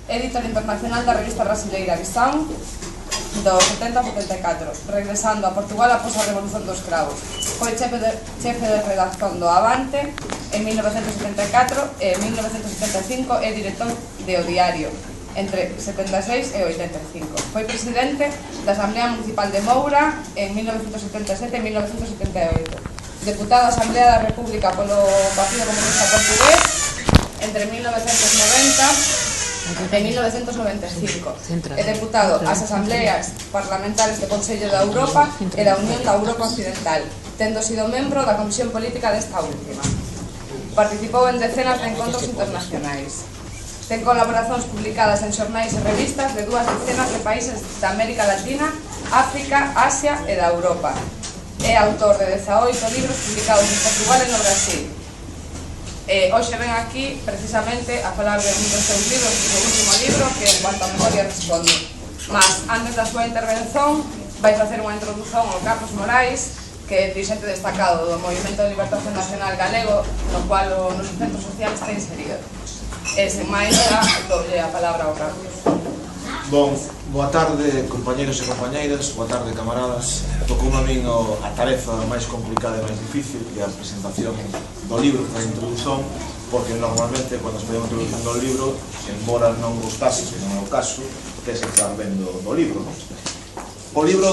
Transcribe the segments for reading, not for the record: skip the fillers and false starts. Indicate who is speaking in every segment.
Speaker 1: editor internacional da revista brasileira Visão, do 70 ao 74, regresando a Portugal após a Revolución dos Cravos. Foi chefe de redacción do Avante en 1974 e en 1975 é director de O Diario entre 76 e 85. Foi presidente da Asamblea Municipal de Moura en 1977 e 1978. Deputado da Asamblea da República polo Partido Comunista Portugués entre 1990 en 1995 é deputado ás Asambleas Parlamentarias do Consello da Europa e da Unión da Europa Occidental, tendo sido membro da Comisión Política desta última. Participou en decenas de encontros internacionais. Ten colaboracións publicadas en xornais e revistas de 2 decenas de países da América Latina, África, Asia e da Europa. É autor de 18 libros publicados en Portugal e no Brasil. Hoxe ven aquí precisamente a falar de un dos seus libros, do seu último libro, que En cuanto a memoria responde. Mas, antes da súa intervención, vai facer unha introdución ao Carlos Morais, que é dirigente destacado do Movimento de Libertación Nacional Galego, no cual nos centros sociales está inserido. E, sen máis, doble a palabra ao Carlos.
Speaker 2: Boa tarde, compañeros e compañeiras, boa tarde, camaradas. Tocou a min a tarefa máis complicada e máis difícil, que é a presentación do libro, a introdución, porque normalmente, cando se fai unha introdución do libro, embora non gostase, que non é o caso, tens que estar vendo do libro, non? O libro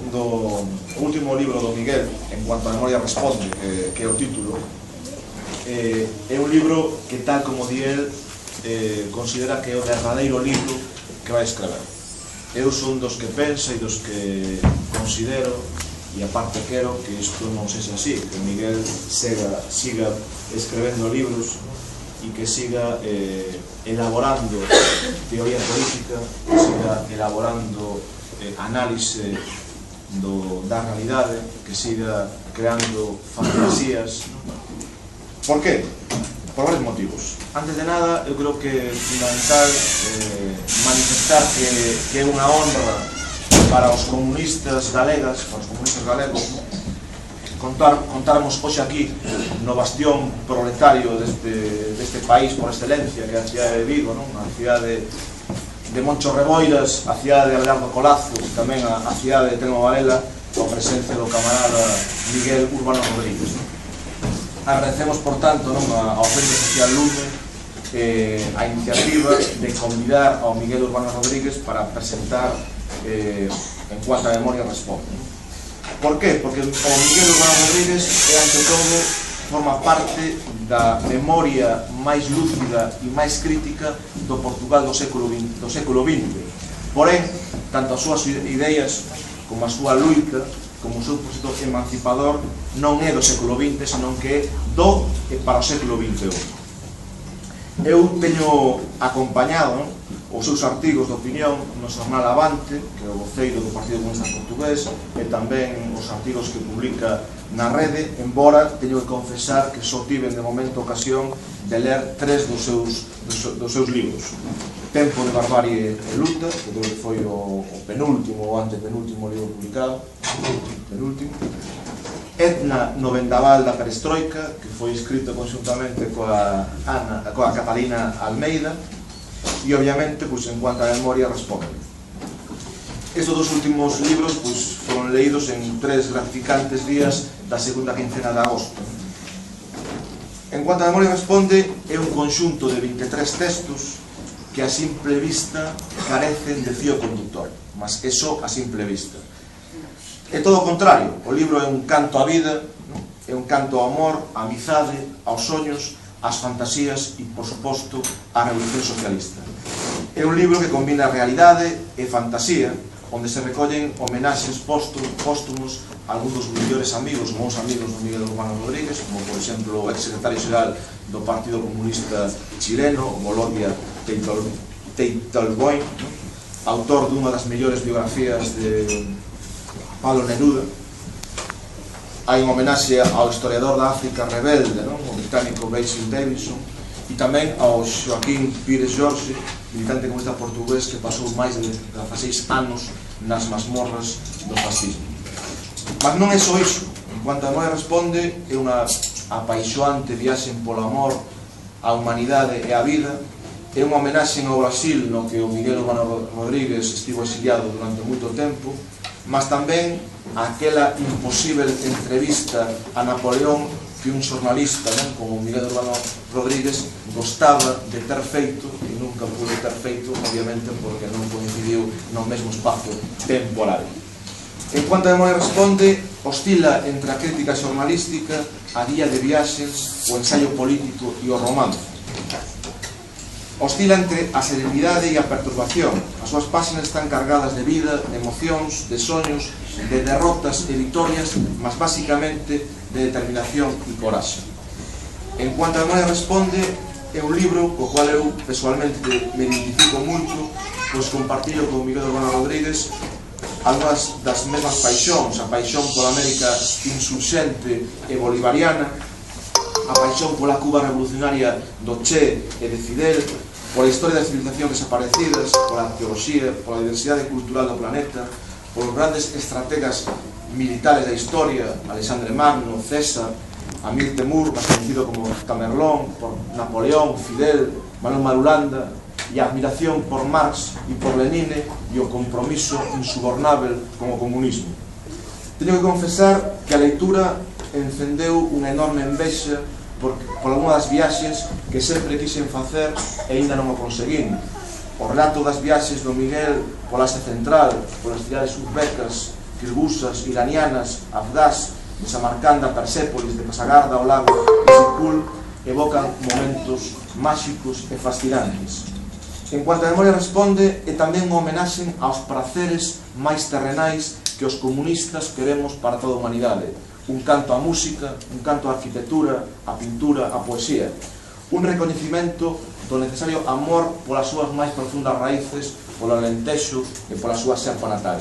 Speaker 2: do último libro do Miguel, En cuanto a memoria responde, que é o título, é un libro que, tal como di el, considera que é o derradeiro libro que vai escrever. Eu son dos que pensa e dos que considero, e aparte quero, que isto non sexa así, que Miguel siga escrevendo libros e que siga elaborando teoría política, que siga elaborando análise da realidade, que siga creando fantasías. Por qué? Por varios motivos. Antes de nada, eu creo que é fundamental manifestar que é unha honra para os comunistas galegas, para os comunistas galegos, contarmos hoxe aquí no bastión proletario deste país por excelencia, que é a cidade de Vigo, a cidade de Moncho Reboiras, a cidade de Abelardo Colazo, e tamén a cidade de Telmo Varela, a presencia do camarada Miguel Urbano Rodríguez. Agradecemos, por tanto, ao Centro Social Lume a iniciativa de convidar ao Miguel Urbano Rodríguez para presentar En cuanto a memoria responde. Por qué? Porque o Miguel Urbano Rodríguez ante todo forma parte da memoria máis lúcida e máis crítica do Portugal do século XX. Porén, tanto as súas ideas como a súa luita, como o seu proxecto emancipador, non é do século XX, senón que é do e para o século XXI. Eu teño acompañado os seus artigos de opinión no xornal Avante, que é o voceiro do Partido Comunista Portugués, e tamén os artigos que publica na rede, embora teño que confesar que só tiven de momento ocasión de ler 3 dos seus libros. Tempo de Barbarie e Luta, que creo que foi o penúltimo ou antepenúltimo libro publicado, penúltimo. Etna no vendaval da perestroika, que foi escrito conjuntamente coa Catalina Almeida, e obviamente, en cuanto a memoria responde. Estes dos últimos libros foron leídos en 3 gratificantes días da segunda quincena de agosto. En cuanto a memoria responde, é un conxunto de 23 textos que a simple vista carecen de fío conductor, mas é só a simple vista. É todo o contrario, o libro é un canto á vida, é un canto ao amor, á amizade, aos soños, ás fantasías e, por suposto, á revolución socialista. É un libro que combina realidade e fantasía, onde se recollen homenaxes póstumos a algúns dos mellores amigos, bons amigos do Miguel Urbano Rodríguez, como, por exemplo, o ex-secretario xeral do Partido Comunista chileno, Volodya Teitelboim, autor dunha das mellores biografías de Pablo Neruda. Hai unha homenaxe ao historiador da África rebelde, o británico Basil Davidson, e tamén ao Joaquín Pires Jorge, militante comunista portugués que pasou máis de 16 anos nas masmorras do fascismo. Mas non é só iso. En cuanto a memoria responde, é unha apaixoante viaxe polo amor, a humanidade e a vida, é unha homenaxe ao Brasil, no que o Miguel Urbano Rodríguez estivo exiliado durante moito tempo, mas tamén aquela imposible entrevista a Napoleón que un xornalista, como Miguel Urbano Rodríguez, gostaba de ter feito e nunca pude ter feito, obviamente porque non coincidiu no mesmo espazo temporal. En cuanto a Memoria Responde, oscila entre a crítica xornalística, a guía de viaxes, o ensaio político e o romance. Oscila entre a serenidade e a perturbación. As súas páxinas están cargadas de vida, de emocións, de soños, de derrotas e vitorias, mas basicamente de determinación e coraxe. En cuanto a Memoria Responde, é un libro co cual eu personalmente me identifico moito, pois compartillo con Miguel Urbano Rodríguez algunhas das mesmas paixóns, a paixón pola América insurxente e bolivariana, a paixón pola Cuba revolucionaria do Che e de Fidel, pola historia das civilizacións desaparecidas, pola arqueoloxía, pola diversidade cultural do planeta, polos grandes estrategas militares da historia, Alexandre Magno, César, Amir Temur, máis conhecido como Tamerlán, por Napoleón, Fidel, Manuel Marulanda, e a admiración por Marx e por Lenine e o compromiso insubornável con o comunismo. Teño que confesar que a leitura encendeu unha enorme envexa por algunha das viaxes que sempre quixen facer e ainda non o conseguín. O relato das viaxes do Miguel pola Asia Central, polas cidades uzbecas, kirgusas, iranianas, afgás, de Samarcanda, Persépolis, de Pasagarda ao lago de Sikul, evocan momentos máxicos e fascinantes. En cuanto a Memoria Responde, é tamén unha homenaxe aos praceres máis terrenais que os comunistas queremos para toda a humanidade. Un canto á música, un canto á arquitectura, á pintura, á poesía. Un recoñecimento do necesario amor polas súas máis profundas raíces, polo Alentexo e pola súa serpa natal.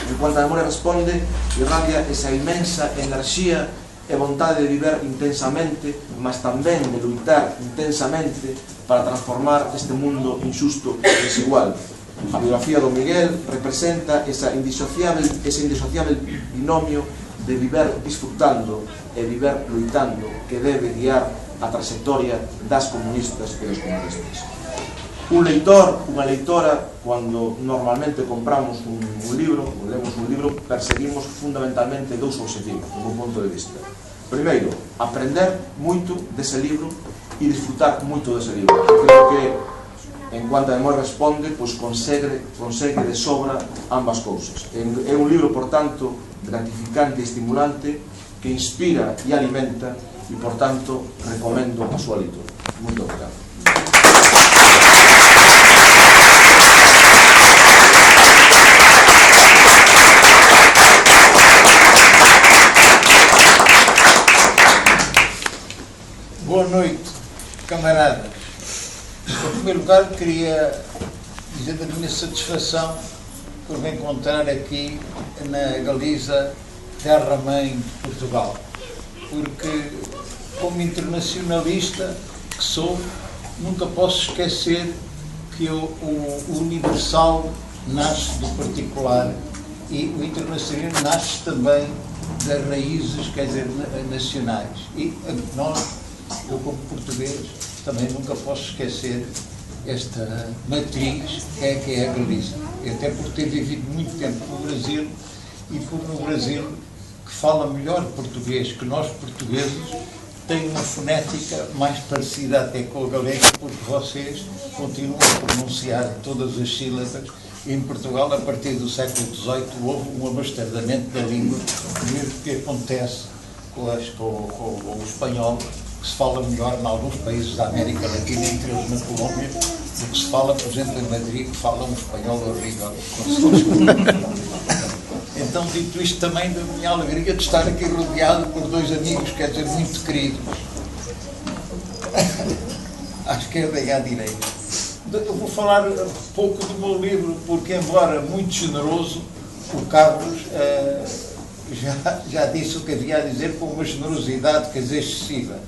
Speaker 2: En cuanto a Memoria Responde, irradia esa inmensa enerxía e vontade de viver intensamente, mas tamén de luitar intensamente para transformar este mundo injusto e desigual. A biografía do Miguel representa ese indisociável binomio de viver disfrutando e viver luitando que debe guiar a trayectoria das comunistas e dos comunistas. Un leitor, unha leitora, cando normalmente compramos un libro, ou lemos un libro, perseguimos fundamentalmente dous objetivos, do meu punto de vista. Primeiro, aprender moito dese libro e disfrutar moito dese libro. Eu creo que, en cuanto a Memoria Responde, pois consegue de sobra ambas cousas. É un libro, por tanto, gratificante e estimulante, que inspira e alimenta, e, por tanto, recomendo a súa leitura. Moito obrigado.
Speaker 3: Boa noite, camaradas. Em primeiro lugar, queria dizer da minha satisfação por me encontrar aqui na Galiza, terra-mãe de Portugal. Porque, como internacionalista que sou, nunca posso esquecer que o universal nasce do particular e o internacional nasce também das raízes, quer dizer, nacionais. E nós, eu como português, também nunca posso esquecer esta matriz que é a Galiza. Até por ter vivido muito tempo no Brasil e por no Brasil, que fala melhor português que nós portugueses, tem uma fonética mais parecida até com a galega, porque vocês continuam a pronunciar todas as sílabas. Em Portugal, a partir do século XVIII, houve um abastardamento da língua, mesmo que acontece com o espanhol, que se fala melhor em alguns países da América Latina, entre eles na Colômbia, do que se fala, por exemplo, em Madrid, que fala um espanhol horrível. Então, dito isto, também da minha alegria de estar aqui rodeado por dois amigos, quer dizer, muito queridos, à esquerda e à direita. Eu vou falar um pouco do meu livro, porque, embora muito generoso, o Carlos já disse o que havia a dizer com uma generosidade, quer dizer, excessiva.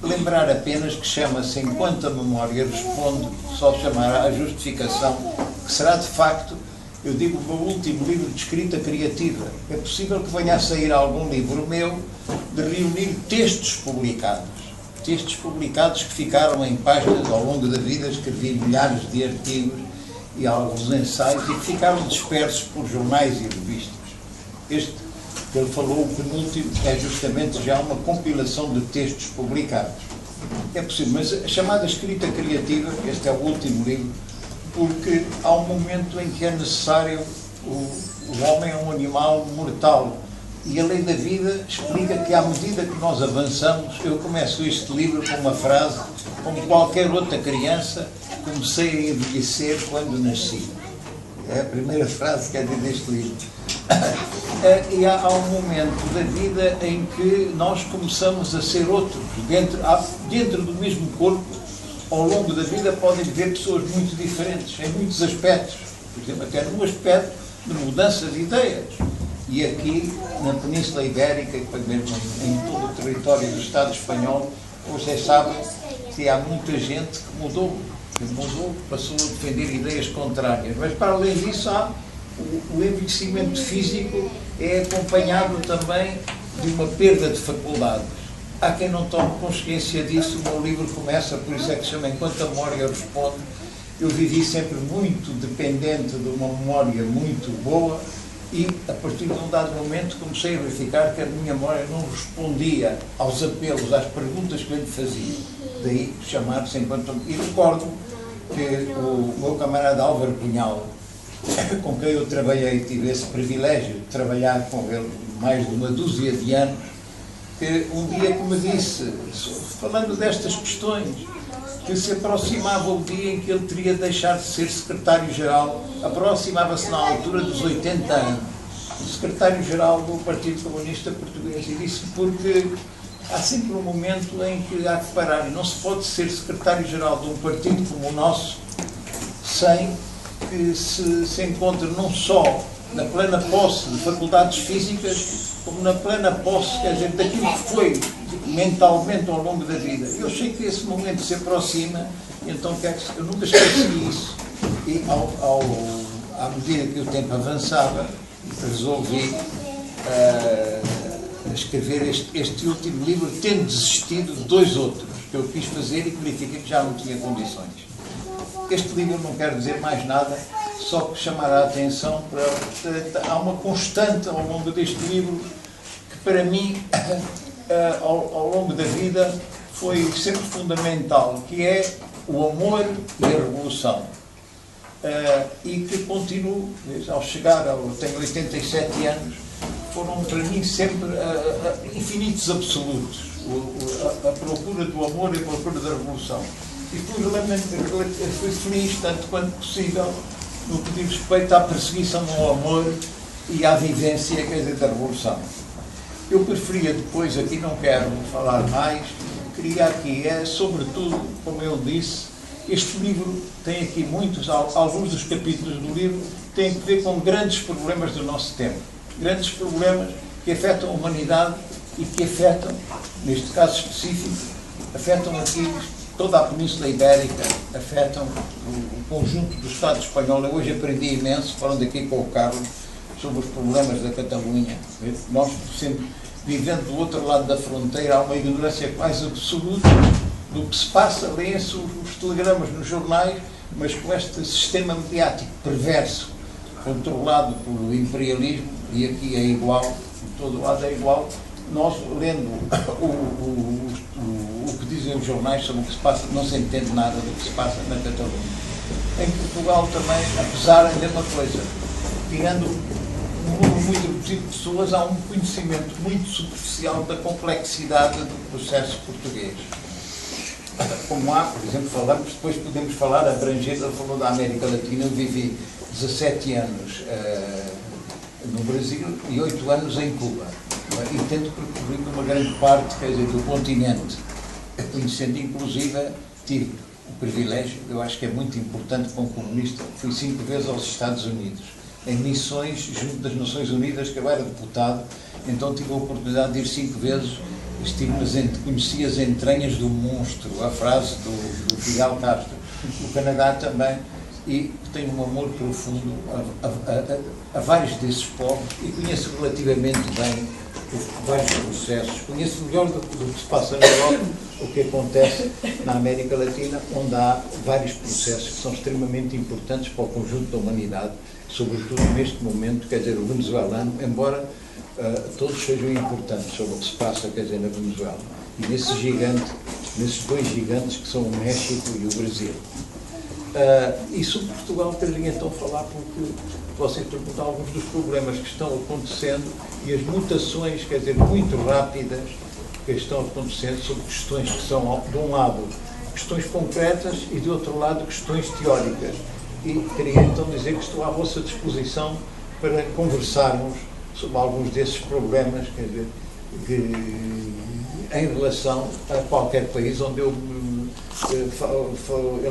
Speaker 3: Lembrar apenas que chama-se Enquanto a Memória Responde, só chamará a justificação, que será de facto, eu digo, o meu último livro de escrita criativa. É possível que venha a sair algum livro meu de reunir textos publicados. textos publicados que ficaram em páginas ao longo da vida. Escrevi milhares de artigos e alguns ensaios e que ficaram dispersos por jornais e revistas. Este que ele falou, o penúltimo, é justamente já uma compilação de textos publicados. É possível, mas a chamada escrita criativa, este é o último livro, porque há um momento em que é necessário, o homem é um animal mortal, e a lei da vida explica que à medida que nós avançamos, eu começo este livro com uma frase: como qualquer outra criança, comecei a envelhecer quando nasci. É a primeira frase que é deste livro. E há um momento da vida em que nós começamos a ser outros. Dentro do mesmo corpo, ao longo da vida, podem viver pessoas muito diferentes, em muitos aspectos. Por exemplo, até no aspecto de mudança de ideias. E aqui, na Península Ibérica, mesmo em todo o território do Estado espanhol, vocês sabem que há muita gente que mudou, passou a defender ideias contrárias. Mas, para além disso, há o envelhecimento físico é acompanhado também de uma perda de faculdades. Há quem não tome consciência disso. O meu livro começa, por isso é que se chama Enquanto a Memória Responde. Eu vivi sempre muito dependente de uma memória muito boa e, a partir de um dado momento, comecei a verificar que a minha memória não respondia aos apelos, às perguntas que eu lhe fazia. Daí chamar-se Enquanto... E recordo que o meu camarada Álvaro Cunhal, com quem eu trabalhei, tive esse privilégio de trabalhar com ele mais de uma dúzia de anos, que um dia que me disse, falando destas questões, que se aproximava o dia em que ele teria deixado de ser secretário-geral, aproximava-se na altura dos 80 anos, secretário-geral do Partido Comunista Português, e disse porque há sempre um momento em que há que parar, e não se pode ser secretário-geral de um partido como o nosso sem que se encontre não só na plena posse de faculdades físicas, como na plena posse, quer dizer, daquilo que foi mentalmente ao longo da vida. Eu sei que esse momento se aproxima, e então eu nunca esqueci isso. E à medida que o tempo avançava, resolvi escrever este último livro, tendo desistido de 2 outros que eu quis fazer e que verifiquei que já não tinha condições. Este livro não quer dizer mais nada, só que chamar a atenção para... Há uma constante ao longo deste livro que, para mim, ao longo da vida, foi sempre fundamental, que é o amor e a revolução. E que continuo, ao chegar, tenho 87 anos, foram para mim sempre infinitos absolutos. A procura do amor e a procura da revolução. E fui feliz, tanto quanto possível, no que diz respeito à perseguição ao amor e à vivência, quer dizer, da revolução. Eu preferia depois, aqui não quero falar mais, queria aqui, sobretudo, como eu disse, este livro tem aqui alguns dos capítulos do livro têm que ver com grandes problemas do nosso tempo. Grandes problemas que afetam a humanidade e que afetam, neste caso específico, afetam aqui toda a Península Ibérica, afetam o conjunto do Estado espanhol. Eu hoje aprendi imenso, falando aqui com o Carlos, sobre os problemas da Catalunha. Nós, sempre vivendo do outro lado da fronteira, há uma ignorância quase absoluta do que se passa. Leem-se os telegramas nos jornais, mas com este sistema mediático perverso, controlado pelo imperialismo, e aqui é igual, em todo lado é igual. Nós, lendo o que dizem os jornais sobre o que se passa, não se entende nada do que se passa na Catalunha. Em Portugal também, apesar da mesma coisa, tirando um número muito reduzido de pessoas, há um conhecimento muito superficial da complexidade do processo português. Como há, por exemplo, depois podemos falar, abrangendo, ele falou da América Latina. Eu vivi 17 anos no Brasil e 8 anos em Cuba. E tento percorrer uma grande parte, quer dizer, do continente, conhecendo, inclusive, tive o privilégio, eu acho que é muito importante para um comunista, fui 5 vezes aos Estados Unidos, em missões junto das Nações Unidas, que eu era deputado, então tive a oportunidade de ir 5 vezes, conheci as entranhas do monstro, a frase do Fidel Castro, o Canadá também, e tenho um amor profundo a vários desses povos, e conheço relativamente bem vários processos. Conheço melhor do que se passa na Europa, o que acontece na América Latina, onde há vários processos que são extremamente importantes para o conjunto da humanidade, sobretudo neste momento, quer dizer, o venezuelano, embora todos sejam importantes sobre o que se passa, quer dizer, na Venezuela. E nesses dois gigantes que são o México e o Brasil. E sobre Portugal queria então falar porque vocês perguntam alguns dos problemas que estão acontecendo e as mutações, quer dizer, muito rápidas que estão acontecendo sobre questões que são, de um lado, questões concretas e, de outro lado, questões teóricas. E queria então dizer que estou à vossa disposição para conversarmos sobre alguns desses problemas, quer dizer, em relação a qualquer país onde ele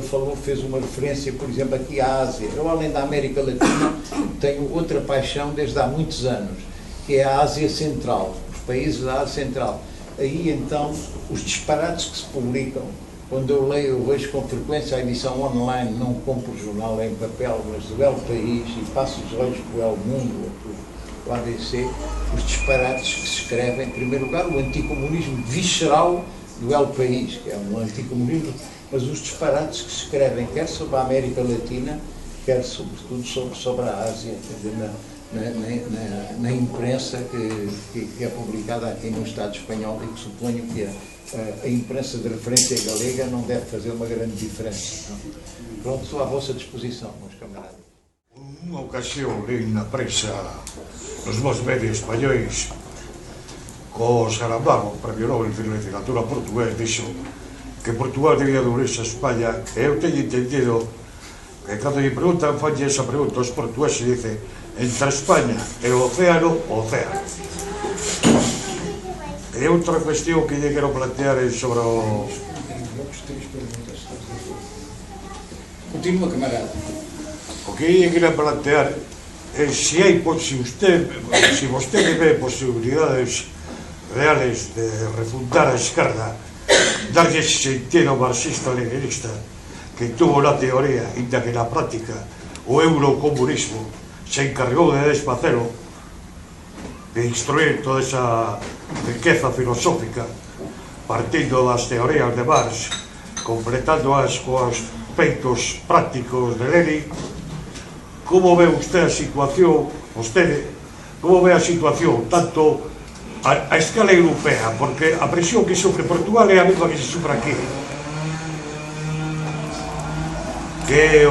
Speaker 3: falou, fez uma referência, por exemplo, aqui à Ásia. Eu, além da América Latina, tenho outra paixão desde há muitos anos, que é a Ásia Central, os países da Ásia Central. Aí, então, os disparates que se publicam, quando eu leio, eu vejo com frequência a edição online, não compro o jornal em papel, mas do El País, e passo os olhos para o El Mundo, para o ABC, os disparates que se escrevem, em primeiro lugar, o anticomunismo visceral do El País, que é um anticomunismo, mas os disparates que se escrevem, quer sobre a América Latina, quer, sobretudo, sobre a Ásia, quer dizer, na imprensa que é publicada aqui no Estado espanhol, e que suponho que a imprensa de referência galega não deve fazer uma grande diferença. Não? Pronto, estou à vossa disposição, meus camaradas.
Speaker 4: Unha ocasión li na prensa nos meus medios españois co Saramago, premio Nobel de Literatura portugués, dixo que Portugal debía de unirse a España, e eu teño entendido que cando lle preguntan, fanlle esa pregunta aos portugueses, dice entre España e o océano. E outra cuestión que lle quero plantear é sobre o...
Speaker 3: Continua, camarada.
Speaker 4: O que lle quero plantear é se vostede ve posibilidades reales de refundar a esquerda, darlle ese sentido marxista-leninista que tuvo na teoría, inda que na práctica o eurocomunismo se encargou de desfacelo, de instruir toda esa riqueza filosófica partindo das teorías de Marx, completándoas coas feitos prácticos de Lenin. Como ve usted a situación, tanto a escala europea, porque a presión que sofre Portugal é a mesma que se sofre aquí, que é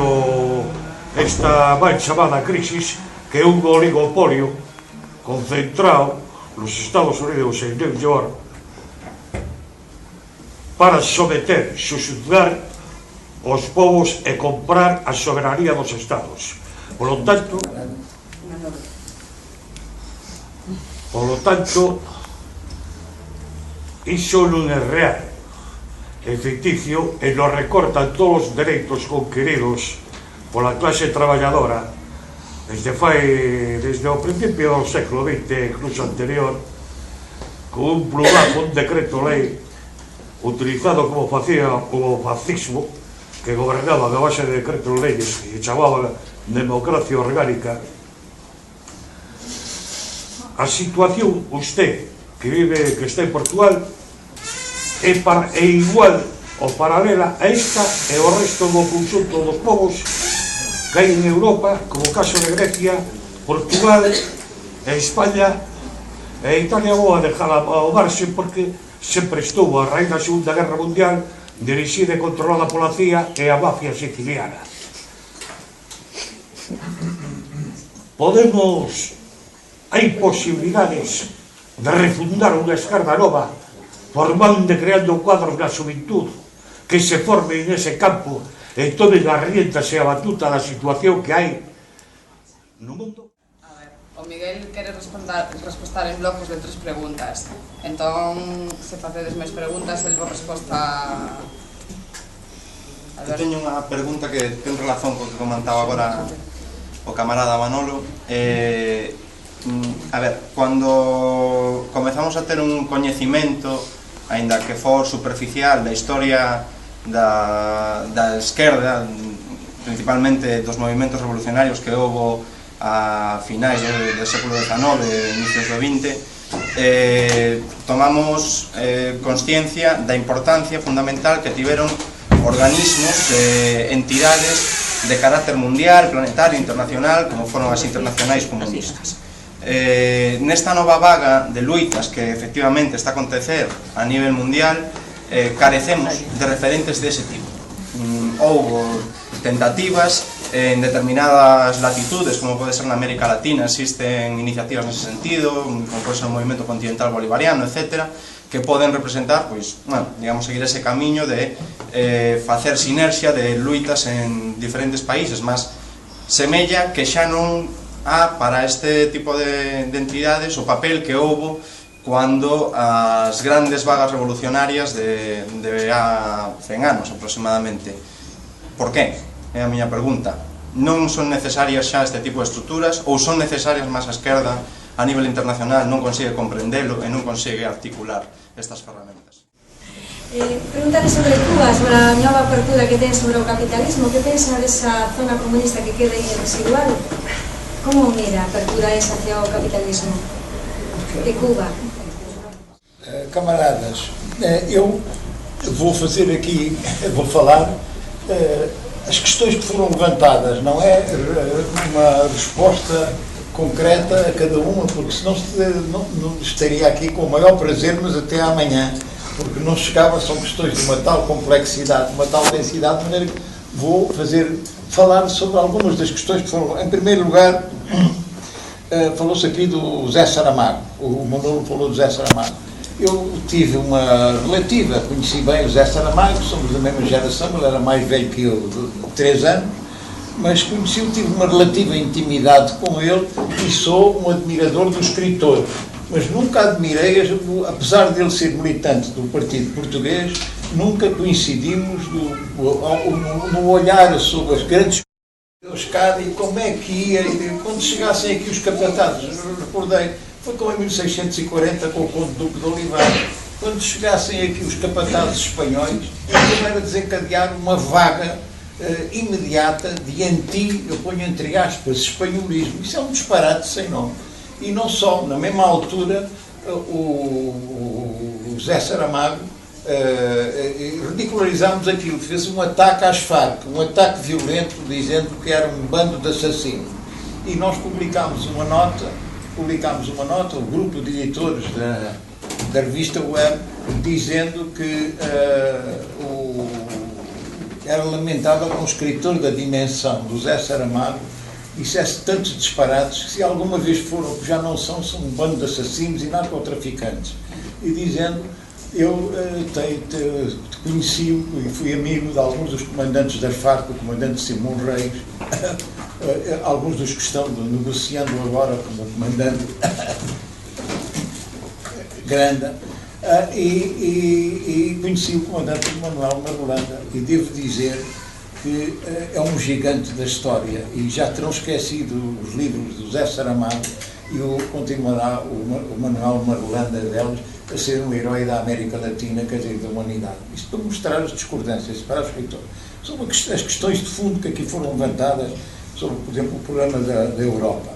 Speaker 4: esta mal chamada crisis, que é un oligopolio concentrado nos Estados Unidos en New York para someter, sojuzgar os povos e comprar a soberanía dos Estados. Por lo tanto, iso non é real, é ficticio, e nos recortan todos os dereitos conqueridos pola clase traballadora desde o principio do século XX, incluso anterior, con un plumazo, un decreto lei utilizado como facía o fascismo, que gobernaba a base de decretos leyes e chamaba democracia orgánica. A situación, usted que está en Portugal, é igual ou paralela a esta e o resto do conxunto dos povos que hai en Europa, como o caso de Grecia, Portugal e España e Italia. Vou a dejar ao marxe porque sempre estuvo a raíz da Segunda Guerra Mundial dirixida e controlada pola CIA e a mafia siciliana. Hai posibilidades de refundar unha esquerda nova, formando e creando cuadros na xuventud que se formen nese campo e tomen as riendas e a batuta da situación que hai no mundo.
Speaker 1: A ver, o Miguel quere respostar en blocos de 3 preguntas. Entón, se facedes máis preguntas, el vos resposta...
Speaker 5: Eu teño unha pregunta que ten relación co que comentaba agora o camarada Manolo. A ver, cando comezamos a ter un coñecimento, aínda que for superficial, da historia da esquerda, principalmente dos movimentos revolucionarios que houbo a finais do século XIX e inicios do XX, tomamos consciencia da importancia fundamental que tiveron organismos, entidades de carácter mundial, planetario, internacional, como foron as internacionais comunistas. Nesta nova vaga de luitas que efectivamente está a acontecer a nivel mundial, carecemos de referentes dese tipo. Houbo tentativas en determinadas latitudes, como pode ser na América Latina, existen iniciativas nese sentido, como pode ser o movimento continental bolivariano, etc., que poden representar, pois, bueno, digamos, seguir ese camiño de facer sinerxia de luitas en diferentes países, mas semella que xa non há para este tipo de entidades o papel que houbo cando as grandes vagas revolucionarias de há 100 anos aproximadamente. Por qué? É a miña pregunta. Non son necesarias xa este tipo de estruturas ou son necesarias máis a esquerda a nivel internacional non consigue comprendelo e non consigue articular estas ferramentas?
Speaker 6: Preguntarle sobre Cuba, sobre a nova apertura que ten sobre o capitalismo. Que pensa desa zona comunista que queda aí residual? Como mira a apertura esa hacia o capitalismo de Cuba?
Speaker 3: Camaradas, eu vou fazer aqui, vou falar as questões que foram levantadas, não é uma resposta concreta a cada uma, porque senão não estaria aqui com o maior prazer, mas até amanhã, porque não chegava, são questões de uma tal complexidade, uma tal densidade, de maneira que vou falar sobre algumas das questões que foram. Em primeiro lugar, falou-se aqui do Zé Saramago, o Manolo falou do Zé Saramago. Eu tive uma relativa, conheci bem o Zé Saramago, somos da mesma geração, ele era mais velho que eu, de 3 anos, mas tive uma relativa intimidade com ele e sou um admirador do escritor, mas nunca admirei, apesar de ele ser militante do Partido Português, nunca coincidimos no olhar sobre as grandes coisas e como é que ia, quando chegassem aqui os capatazes, recordei, foi como em 1640 com o Conde Duque de Oliveira, quando chegassem aqui os capatazes espanhóis, aquilo era desencadear uma vaga imediata de eu ponho entre aspas, espanholismo. Isso é um disparate sem nome. E não só, na mesma altura, o Zé Saramago, ridicularizámos aquilo, fez um ataque às Farc, um ataque violento, dizendo que era um bando de assassinos. E nós publicámos uma nota, o grupo de editores da revista Web, dizendo que era lamentável que um escritor da dimensão do Zé Saramago dissesse tantos disparates, que se alguma vez foram, que já não são um bando de assassinos e narcotraficantes. E dizendo, eu te conheci e fui amigo de alguns dos comandantes das Farc, o comandante Simão Reis, alguns dos que estão negociando agora como comandante Granda, e conheci o comandante Manuel Marulanda, e devo dizer que é um gigante da história, e já terão esquecido os livros do Zé Saramago, e continuará o Manuel Marulanda deles a ser um herói da América Latina, quer dizer, da humanidade. Isto para mostrar as discordâncias para o escritor. Sobre as questões de fundo que aqui foram levantadas, sobre, por exemplo, o problema da Europa.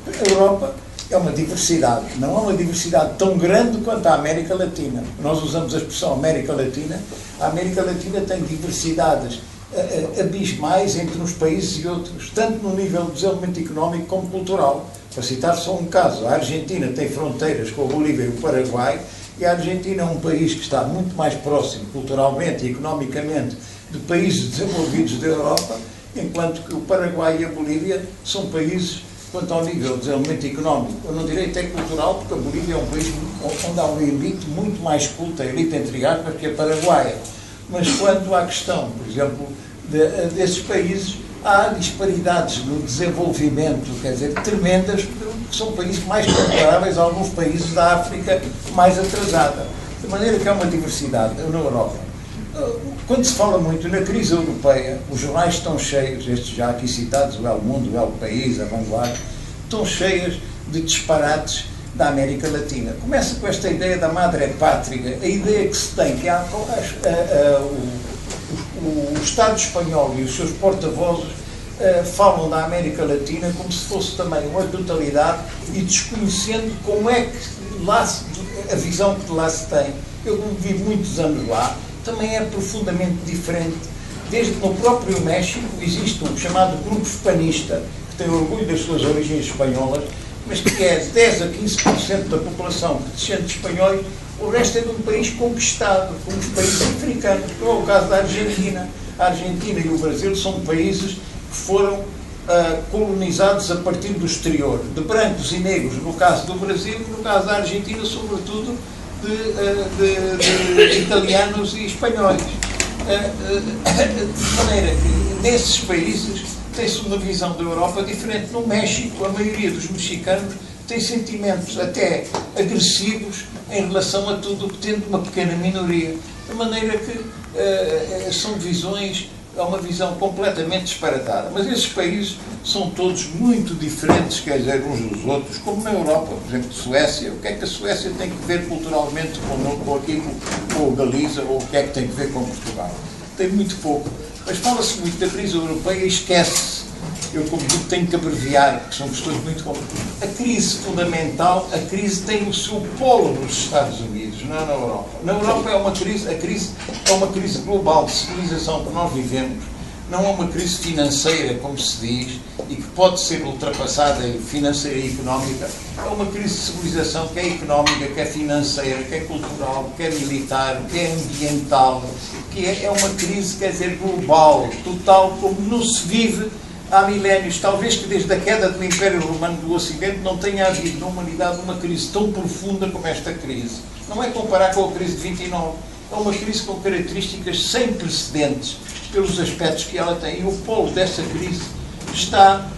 Speaker 3: A Europa é uma diversidade, não é uma diversidade tão grande quanto a América Latina. Nós usamos a expressão América Latina. A América Latina tem diversidades abismais entre uns países e outros, tanto no nível de desenvolvimento económico como cultural. Para citar só um caso, a Argentina tem fronteiras com a Bolívia e o Paraguai, e a Argentina é um país que está muito mais próximo, culturalmente e economicamente, de países desenvolvidos da Europa, enquanto que o Paraguai e a Bolívia são países, quanto ao nível de desenvolvimento económico, eu não direi até cultural, porque a Bolívia é um país onde há uma elite muito mais culta, a elite entre aspas, que a paraguaia. Mas quanto à questão, por exemplo, desses países, há disparidades no desenvolvimento, quer dizer, tremendas, que são países mais comparáveis a alguns países da África mais atrasada. De maneira que há uma diversidade na Europa. Quando se fala muito na crise europeia, os jornais estão cheios, estes já aqui citados, o El Mundo, o El País, a Vanguardia, estão cheios de disparates da América Latina. Começa com esta ideia da madre pátria, a ideia que se tem que o Estado espanhol e os seus porta-vozes falam da América Latina como se fosse também uma totalidade e desconhecendo como é que lá a visão que de lá se tem, eu vivi muitos anos lá, também é profundamente diferente. Desde que no próprio México existe um chamado grupo hispanista, que tem orgulho das suas origens espanholas, mas que é 10 a 15% da população que descende de espanhóis, o resto é de um país conquistado, como os países africanos, como é o caso da Argentina. A Argentina e o Brasil são países que foram colonizados a partir do exterior, de brancos e negros, no caso do Brasil, e no caso da Argentina, sobretudo, de italianos e espanhóis. De maneira que, nesses países, tem-se uma visão da Europa diferente. No México, a maioria dos mexicanos tem sentimentos até agressivos em relação a tudo o que tem de uma pequena minoria. De maneira que são visões, é uma visão completamente disparatada. Mas esses países são todos muito diferentes, quer dizer, uns dos outros, como na Europa, por exemplo, Suécia. O que é que a Suécia tem que ver culturalmente com a Galiza, ou o que é que tem que ver com Portugal? Tem muito pouco. Mas fala-se muito da crise europeia e esquece-se. Eu, como digo, tenho que abreviar, porque são questões muito complicadas. A crise fundamental, a crise tem o seu polo nos Estados Unidos, não é na Europa. Na Europa é uma crise, a crise é uma crise global de civilização que nós vivemos. Não é uma crise financeira, como se diz, e que pode ser ultrapassada financeira e económica. É uma crise de civilização que é económica, que é financeira, que é cultural, que é militar, que é ambiental, que é uma crise, quer dizer, global, total, como não se vive há milénios. Talvez que desde a queda do Império Romano do Ocidente não tenha havido na humanidade uma crise tão profunda como esta crise. Não é comparar com a crise de 29. É uma crise com características sem precedentes pelos aspectos que ela tem. E o polo dessa crise está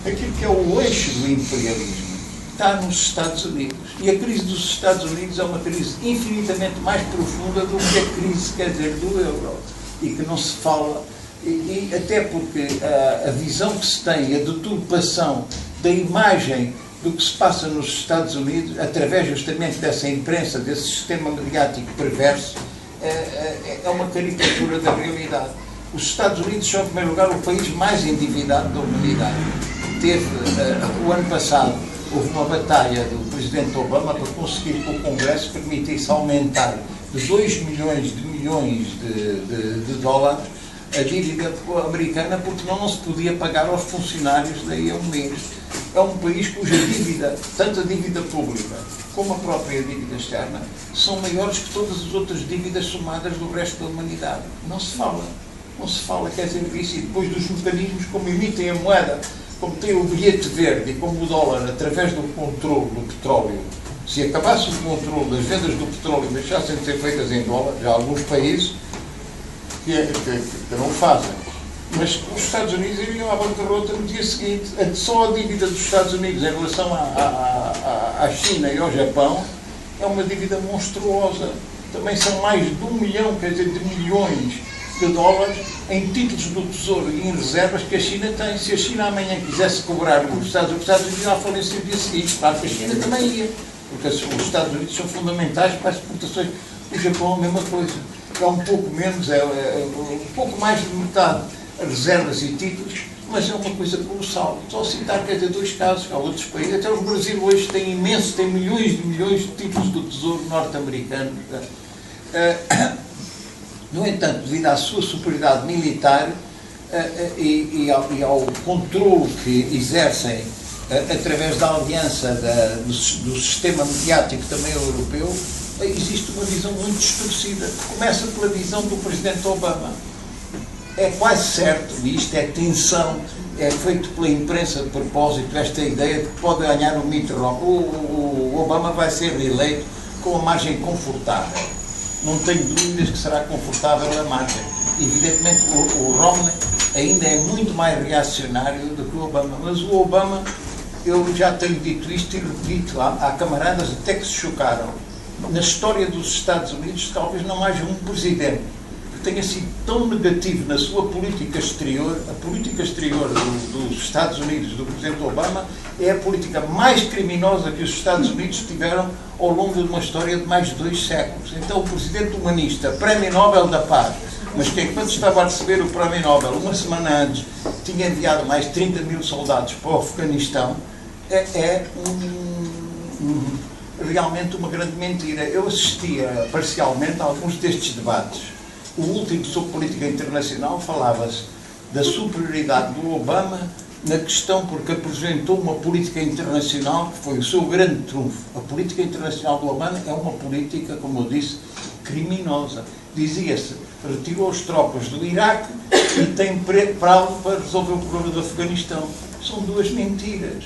Speaker 3: aquilo que é o eixo do imperialismo. Está nos Estados Unidos. E a crise dos Estados Unidos é uma crise infinitamente mais profunda do que a crise, quer dizer, do euro. E que não se fala. E até porque a visão que se tem, a deturpação da imagem do que se passa nos Estados Unidos, através justamente dessa imprensa, desse sistema mediático perverso, é uma caricatura da realidade. Os Estados Unidos são, em primeiro lugar, o país mais endividado da humanidade. Teve, o ano passado, houve uma batalha do presidente Obama para conseguir que o Congresso permitisse aumentar de 2 milhões de dólares a dívida americana, porque não se podia pagar aos funcionários daí a um mês. É um país cuja dívida, tanto a dívida pública como a própria dívida externa, são maiores que todas as outras dívidas somadas do resto da humanidade. Não se fala, quer dizer, isso, e depois dos mecanismos como emitem a moeda, como tem o bilhete verde e como o dólar, através do controle do petróleo. Se acabasse o controle das vendas do petróleo e deixassem de ser feitas em dólar, já há alguns países que não fazem. Mas os Estados Unidos iriam à bancarrota no dia seguinte. Só a dívida dos Estados Unidos em relação à China e ao Japão é uma dívida monstruosa. Também são mais de 1 milhão, quer dizer, de milhões de dólares em títulos do Tesouro e em reservas que a China tem. Se a China amanhã quisesse cobrar os Estados Unidos iam à falência no dia seguinte. Claro que a China também ia, porque os Estados Unidos são fundamentais para as exportações. O Japão é a mesma coisa. É um pouco menos, um pouco mais de metade reservas e títulos, mas é uma coisa colossal. Só citar, quer dizer, 2 casos, há outros países. Até o Brasil hoje tem milhões de títulos do Tesouro norte-americano. No entanto, devido à sua superioridade militar e ao controle que exercem através da aliança do sistema mediático também europeu, existe uma visão muito distorcida. Começa pela visão do presidente Obama. É quase certo, e isto é tensão, é feito pela imprensa de propósito, esta ideia de que pode ganhar o Mitt Romney. O Obama vai ser reeleito com uma margem confortável. Não tenho dúvidas que será confortável a margem. Evidentemente, o Romney ainda é muito mais reacionário do que o Obama. Mas o Obama, eu já tenho dito isto e repito, há camaradas até que se chocaram. Na história dos Estados Unidos, talvez não haja um presidente que tenha sido tão negativo na sua política exterior. A política exterior dos Estados Unidos, do presidente Obama, é a política mais criminosa que os Estados Unidos tiveram ao longo de uma história de mais de 2 séculos. Então, o presidente humanista, Prémio Nobel da Paz, mas que enquanto estava a receber o Prémio Nobel, uma semana antes, tinha enviado mais de 30 mil soldados para o Afeganistão, realmente uma grande mentira. Eu assistia parcialmente a alguns destes debates. O último sobre política internacional falava-se da superioridade do Obama na questão porque apresentou uma política internacional que foi o seu grande trunfo. A política internacional do Obama é uma política, como eu disse, criminosa. Dizia-se, retirou as tropas do Iraque e tem prazo para resolver o problema do Afeganistão. São duas mentiras.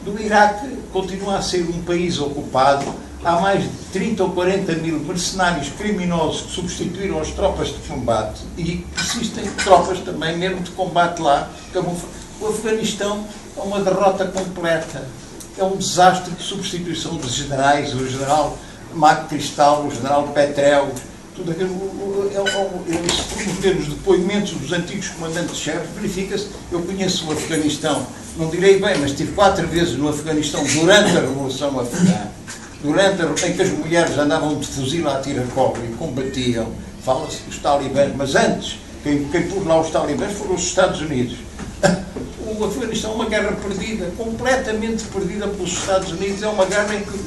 Speaker 3: Do Iraque continua a ser um país ocupado. Há mais de 30 ou 40 mil mercenários criminosos que substituíram as tropas de combate e persistem tropas também, mesmo de combate lá. O Afeganistão é uma derrota completa. É um desastre de substituição de generais, o general Mac Cristal, o general Petraeus, tudo aquilo. Em termos de depoimentos dos antigos comandantes-chefes, verifica-se. Eu conheço o Afeganistão, não direi bem, mas estive 4 vezes no Afeganistão durante a Revolução Afegã, em que as mulheres andavam de fuzil a tira-cobre e combatiam. Fala-se dos talibãs, mas antes, quem pôs lá os talibãs foram os Estados Unidos. O Afeganistão é uma guerra perdida, completamente perdida pelos Estados Unidos. É uma guerra em que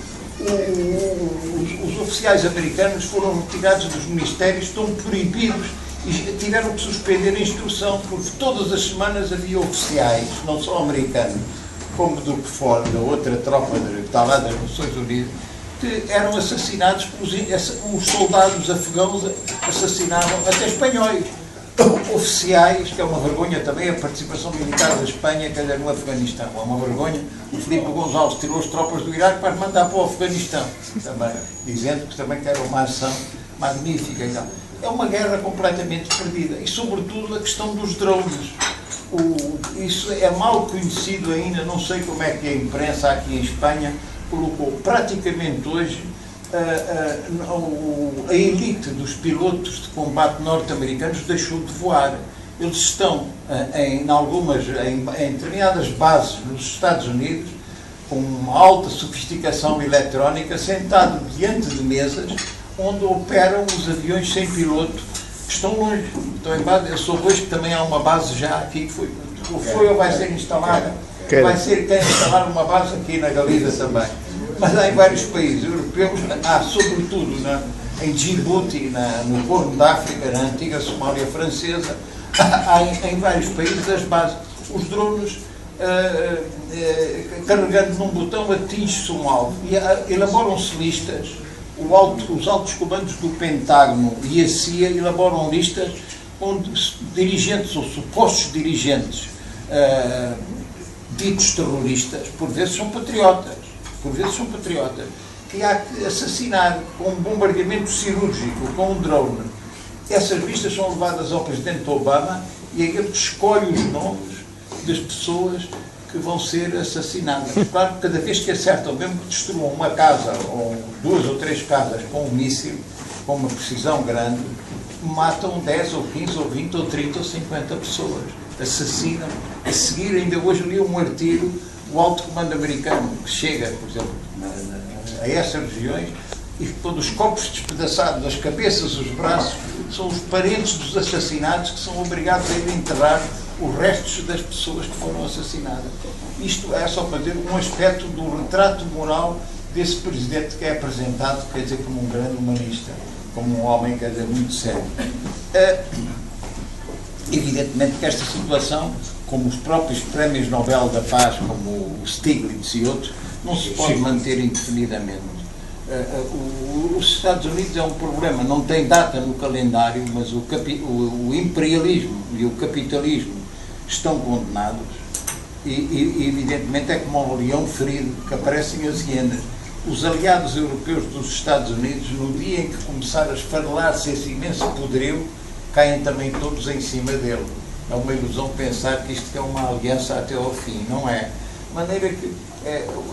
Speaker 3: os oficiais americanos foram retirados dos ministérios, estão proibidos e tiveram que suspender a instrução, porque todas as semanas havia oficiais, não só americanos, como do que fora, da outra tropa que está lá das Nações Unidas, que eram assassinados os soldados afegãos assassinavam até espanhóis. Oficiais, que é uma vergonha também a participação militar da Espanha, quer dizer, no Afeganistão. É uma vergonha. O Filipe Gonçalves tirou as tropas do Iraque para mandar para o Afeganistão, também, dizendo que também era uma ação magnífica e tal. É uma guerra completamente perdida. E, sobretudo, a questão dos drones. Isso é mal conhecido ainda, não sei como é que a imprensa aqui em Espanha colocou. Praticamente hoje, a elite dos pilotos de combate norte-americanos deixou de voar. Eles estão em determinadas bases nos Estados Unidos, com uma alta sofisticação eletrónica, sentado diante de mesas onde operam os aviões sem piloto que estão longe. Estão em base. Eu soube hoje que também há uma base já aqui que foi ou vai ser instalada. Quer instalar uma base aqui na Galiza também. Mas há em vários países europeus, há sobretudo em Djibouti, no Corno da África, na antiga Somália francesa, há em vários países as bases. Os drones, carregando num botão, atinge-se um alvo. E elaboram-se listas. Os altos comandos do Pentágono e a CIA elaboram listas onde dirigentes ou supostos dirigentes ditos terroristas, por vezes são patriotas, que há que assassinar com um bombardeamento cirúrgico, com um drone. Essas listas são levadas ao presidente Obama e é ele que escolhe os nomes das pessoas que vão ser assassinadas. Claro que cada vez que acertam, mesmo que destruam uma casa, ou 2 ou 3 casas com um míssil, com uma precisão grande, matam 10 ou 15 ou 20 ou 30 ou 50 pessoas. Assassinam. A seguir, ainda hoje li um artigo do alto comando americano, que chega, por exemplo, a essas regiões, e quando os corpos despedaçados, as cabeças, os braços, são os parentes dos assassinados que são obrigados a ir enterrar os restos das pessoas que foram assassinadas. Isto é só para dizer um aspecto do retrato moral desse presidente que é apresentado, quer dizer, como um grande humanista, como um homem, quer dizer, muito sério. Evidentemente que esta situação, como os próprios prémios Nobel da Paz, como o Stiglitz e outros, não se pode manter indefinidamente. Os Estados Unidos é um problema, não tem data no calendário, mas o imperialismo e o capitalismo estão condenados e evidentemente é como um leão ferido que aparecem as hienas. Os aliados europeus dos Estados Unidos, no dia em que começar a esfarelar-se esse imenso poderio, caem também todos em cima dele. É uma ilusão pensar que isto é uma aliança até ao fim, não é? De maneira que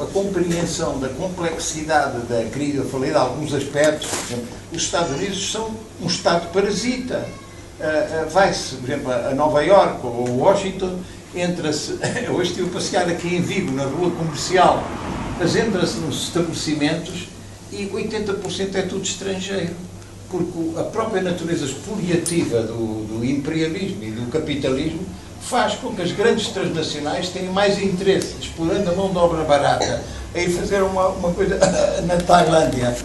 Speaker 3: a compreensão da complexidade da crise, eu falei de alguns aspectos, por exemplo, os Estados Unidos são um Estado parasita. Vai-se, por exemplo, a Nova Iorque ou Washington, entra-se, hoje estive a passear aqui em Vigo, na rua comercial, mas entra-se nos estabelecimentos e 80% é tudo estrangeiro, porque a própria natureza expoliativa do imperialismo e do capitalismo faz com que as grandes transnacionais tenham mais interesse, explorando a mão de obra barata a ir fazer uma coisa na Tailândia,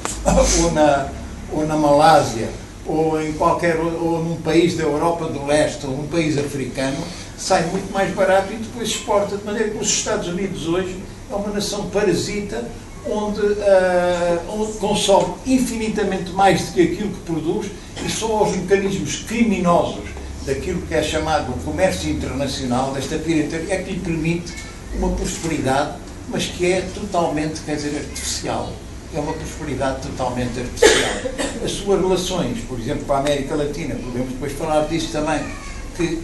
Speaker 3: ou na Malásia, ou num país da Europa do Leste, ou num país africano, sai muito mais barato e depois exporta, de maneira que os Estados Unidos hoje é uma nação parasita, onde consome infinitamente mais do que aquilo que produz, e só aos mecanismos criminosos daquilo que é chamado comércio internacional, desta pirataria, é que lhe permite uma prosperidade, mas que é totalmente, quer dizer, artificial. É uma prosperidade totalmente artificial. As suas relações, por exemplo, com a América Latina, podemos depois falar disso também, que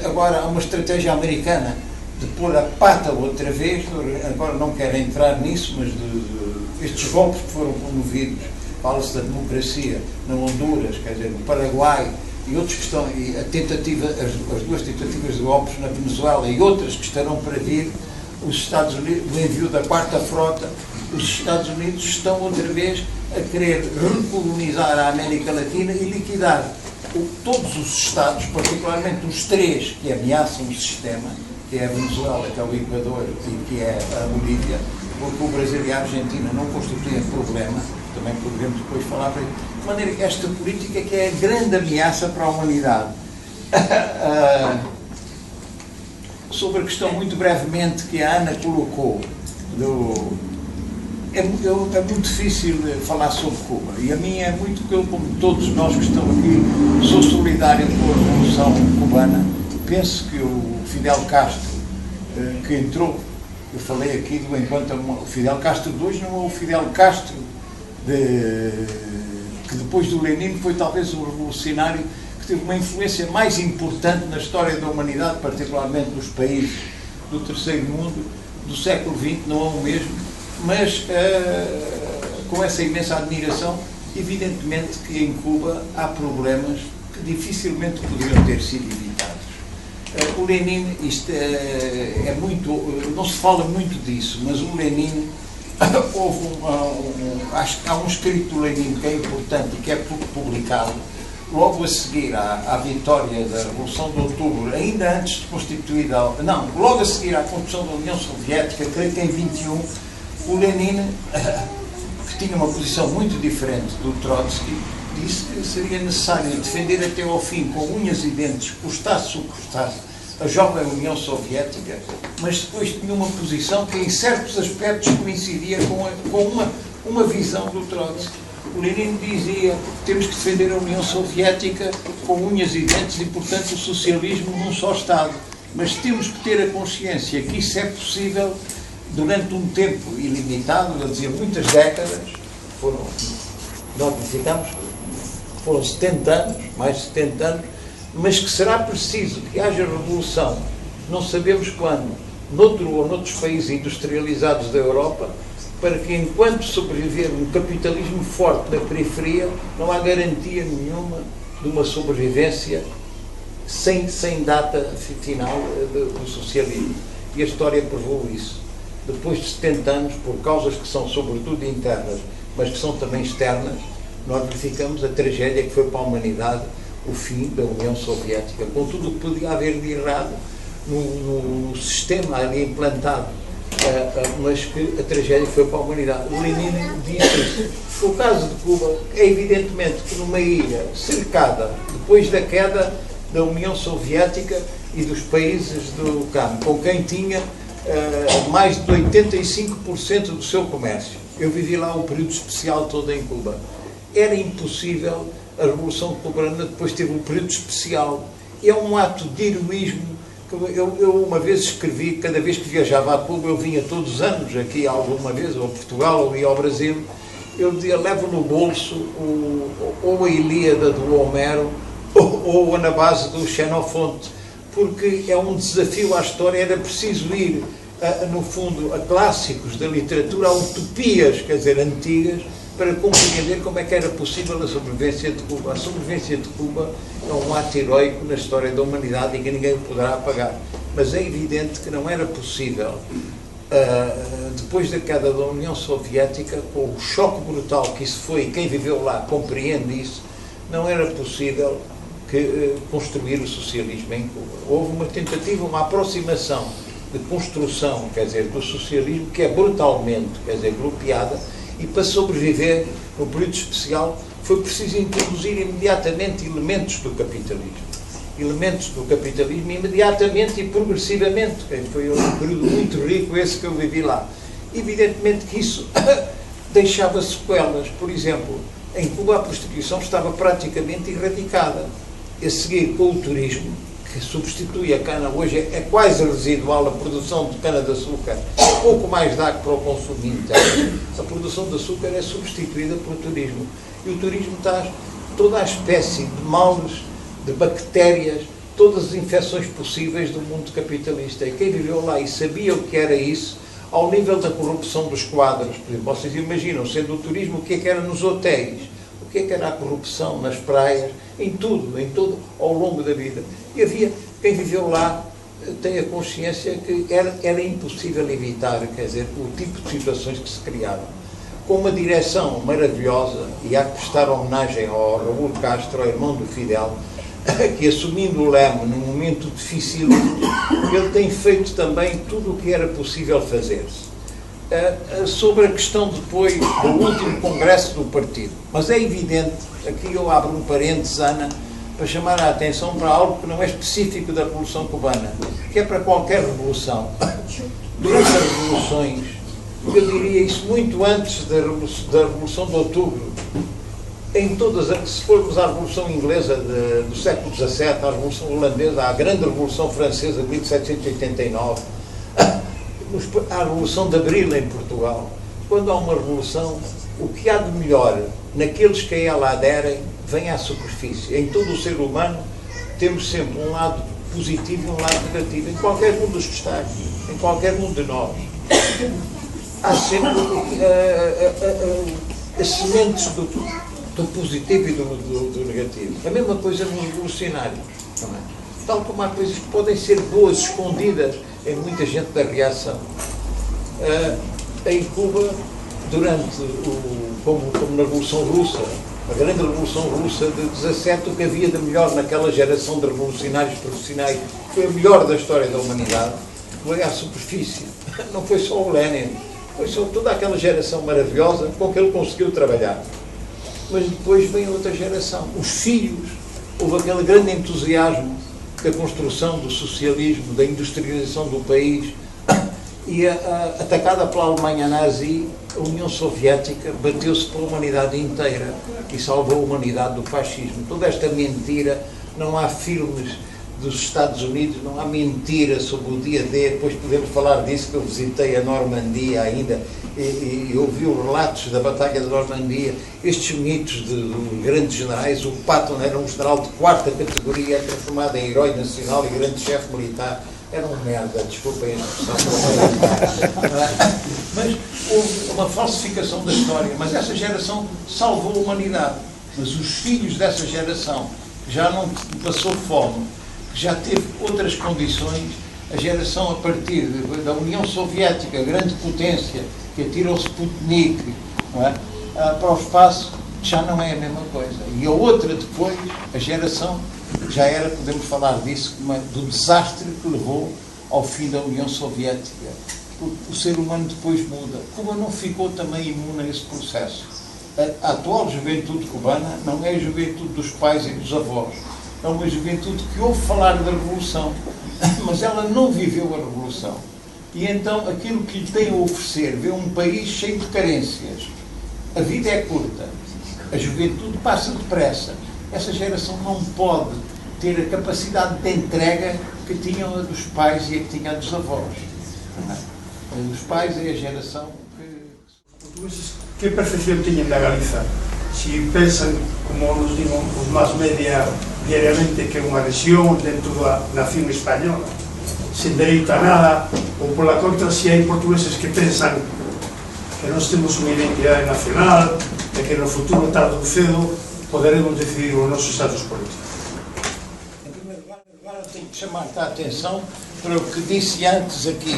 Speaker 3: agora há uma estratégia americana de pôr a pata outra vez, agora não quero entrar nisso, mas estes golpes que foram promovidos, fala-se da democracia na Honduras, quer dizer, no Paraguai, e outros que estão, e as duas tentativas de golpes na Venezuela e outras que estarão para vir, os Estados Unidos, o envio da quarta frota, os Estados Unidos estão outra vez a querer recolonizar a América Latina e liquidar todos os Estados, particularmente os três que ameaçam o sistema, que é a Venezuela, que é o Equador e que é a Bolívia, porque o Brasil e a Argentina não constituem problema, também poderemos depois falar para isso. De maneira que esta política que é a grande ameaça para a humanidade. Sobre a questão, muito brevemente, que a Ana colocou, é muito difícil falar sobre Cuba, e a mim é muito, como todos nós que estão aqui, sou solidário com a Revolução Cubana. Penso que o Fidel Castro, que entrou, eu falei aqui do enquanto o Fidel Castro de hoje não é o Fidel Castro que depois do Lenin foi talvez um revolucionário que teve uma influência mais importante na história da humanidade, particularmente nos países do terceiro mundo, do século XX, não é o mesmo, mas com essa imensa admiração, evidentemente que em Cuba há problemas que dificilmente poderiam ter sido evitados. O Lenin, isto é muito, não se fala muito disso, mas o Lenin, acho que há um escrito do Lenin que é importante e que é publicado logo a seguir à vitória da Revolução de Outubro, ainda antes de constituída, logo a seguir à construção da União Soviética, creio que em 21, o Lenin, que tinha uma posição muito diferente do Trotsky, disse que seria necessário defender até ao fim, com unhas e dentes, custasse o que custasse, a jovem União Soviética, mas depois tinha uma posição que em certos aspectos coincidia com uma visão do Trotsky. O Lenin dizia que temos que defender a União Soviética com unhas e dentes e, portanto, o socialismo num só Estado. Mas temos que ter a consciência que isso é possível durante um tempo ilimitado, ele dizia muitas décadas, nós verificamos, foram 70 anos, mais de 70 anos, mas que será preciso que haja revolução, não sabemos quando, noutro ou noutros países industrializados da Europa, para que enquanto sobreviver um capitalismo forte na periferia, não há garantia nenhuma de uma sobrevivência sem data final do socialismo. E a história provou isso. Depois de 70 anos, por causas que são sobretudo internas, mas que são também externas, nós verificamos a tragédia que foi para a humanidade o fim da União Soviética, com tudo o que podia haver de errado no sistema ali implantado, mas que a tragédia foi para a humanidade. O Lenin disse isso. O caso de Cuba é evidentemente que numa ilha cercada, depois da queda da União Soviética e dos países do campo, com quem tinha mais de 85% do seu comércio. Eu vivi lá um período especial todo em Cuba. Era impossível. A Revolução Cubana depois teve um período especial. É um ato de heroísmo. Eu uma vez escrevi, cada vez que viajava a Cuba, eu vinha todos os anos aqui alguma vez, ou a Portugal, ou ia ao Brasil, eu dizia, levo no bolso ou a Ilíada do Homero, ou na base do Xenofonte, porque é um desafio à história, era preciso ir, no fundo, a clássicos da literatura, a utopias, quer dizer, antigas, para compreender como é que era possível a sobrevivência de Cuba. A sobrevivência de Cuba é um ato heroico na história da humanidade e que ninguém poderá apagar. Mas é evidente que não era possível, depois da queda da União Soviética, com o choque brutal que isso foi, e quem viveu lá compreende isso, não era possível construir o socialismo em Cuba. Houve uma tentativa, uma aproximação de construção, quer dizer, do socialismo, que é brutalmente, quer dizer, golpeada, e para sobreviver no período especial foi preciso introduzir imediatamente elementos do capitalismo. Elementos do capitalismo imediatamente e progressivamente. Foi um período muito rico esse que eu vivi lá. Evidentemente que isso deixava sequelas. Por exemplo, em Cuba a prostituição estava praticamente erradicada. A seguir com o turismo, que substitui a cana, hoje é quase residual a produção de cana-de-açúcar, pouco mais dá que para o consumo interno. A produção de açúcar é substituída por turismo. E o turismo traz toda a espécie de males, de bactérias, todas as infecções possíveis do mundo capitalista. E quem viveu lá e sabia o que era isso, ao nível da corrupção dos quadros, por exemplo, vocês imaginam, sendo o turismo, o que é que era nos hotéis, o que é que era a corrupção nas praias, em tudo, ao longo da vida. E havia, quem viveu lá tem a consciência que era impossível evitar, quer dizer, o tipo de situações que se criavam. Com uma direção maravilhosa, e há que prestar homenagem ao Raul Castro, ao irmão do Fidel, que assumindo o leme num momento difícil, ele tem feito também tudo o que era possível fazer-se. Sobre a questão depois do último congresso do partido. Mas é evidente, aqui eu abro um parênteses, Ana, para chamar a atenção para algo que não é específico da Revolução Cubana, que é para qualquer revolução. Durante as revoluções, eu diria isso muito antes da Revolução de Outubro, em todas, se formos à Revolução Inglesa do século XVII, à Revolução Holandesa, à Grande Revolução Francesa de 1789, à Revolução de Abril em Portugal, quando há uma revolução, o que há de melhor naqueles que a ela aderem vem à superfície. Em todo o ser humano temos sempre um lado positivo e um lado negativo, em qualquer um dos que está aqui, em qualquer um de nós. Há sempre as sementes do positivo e do negativo. A mesma coisa nos revolucionários, não é? Tal como há coisas que podem ser boas, escondidas em muita gente da reação. Em Cuba, como na Revolução Russa, a grande Revolução Russa de 17, o que havia de melhor naquela geração de revolucionários profissionais, foi a melhor da história da humanidade, foi à superfície. Não foi só o Lenin, foi só toda aquela geração maravilhosa com que ele conseguiu trabalhar. Mas depois vem outra geração. Os filhos, houve aquele grande entusiasmo da construção do socialismo, da industrialização do país, e atacada pela Alemanha nazi, a União Soviética bateu-se pela humanidade inteira e salvou a humanidade do fascismo. Toda esta mentira, não há filmes dos Estados Unidos, não há mentira sobre o dia D, depois podemos falar disso, que eu visitei a Normandia ainda e ouvi os relatos da Batalha da Normandia, estes mitos de grandes generais. O Patton era um general de 4ª categoria, transformado em herói nacional e grande chefe militar. Era um merda, desculpem a expressão. Mas houve uma falsificação da história, mas essa geração salvou a humanidade. Mas os filhos dessa geração, que já não passou fome, que já teve outras condições, a geração a partir da União Soviética, grande potência, que atira o Sputnik, não é? Para o espaço, já não é a mesma coisa. E a outra depois, a geração, já era, podemos falar disso, do desastre que levou ao fim da União Soviética. O ser humano depois muda. Cuba não ficou também imune a esse processo. A atual juventude cubana não é a juventude dos pais e dos avós. É uma juventude que ouve falar da Revolução, mas ela não viveu a Revolução. E então aquilo que lhe tem a oferecer, vê um país cheio de carências. A vida é curta, a juventude passa depressa. Essa geração não pode ter a capacidade de entrega que tinham a dos pais e a que tinha a dos avós. A dos pais é a geração
Speaker 7: que percepción tiñen da Galiza? Si pensan, como nos digo os más media diariamente, que é unha rexión dentro da nación española, sen dereito a nada, ou pola contra, si hai portugueses que pensan que nós temos unha identidade nacional e que no futuro, tarde ou cedo, poderemos decidir os nosos estatus políticos.
Speaker 3: Em primeiro lugar, agora tenho que chamar-te a atenção para o que disse antes aqui,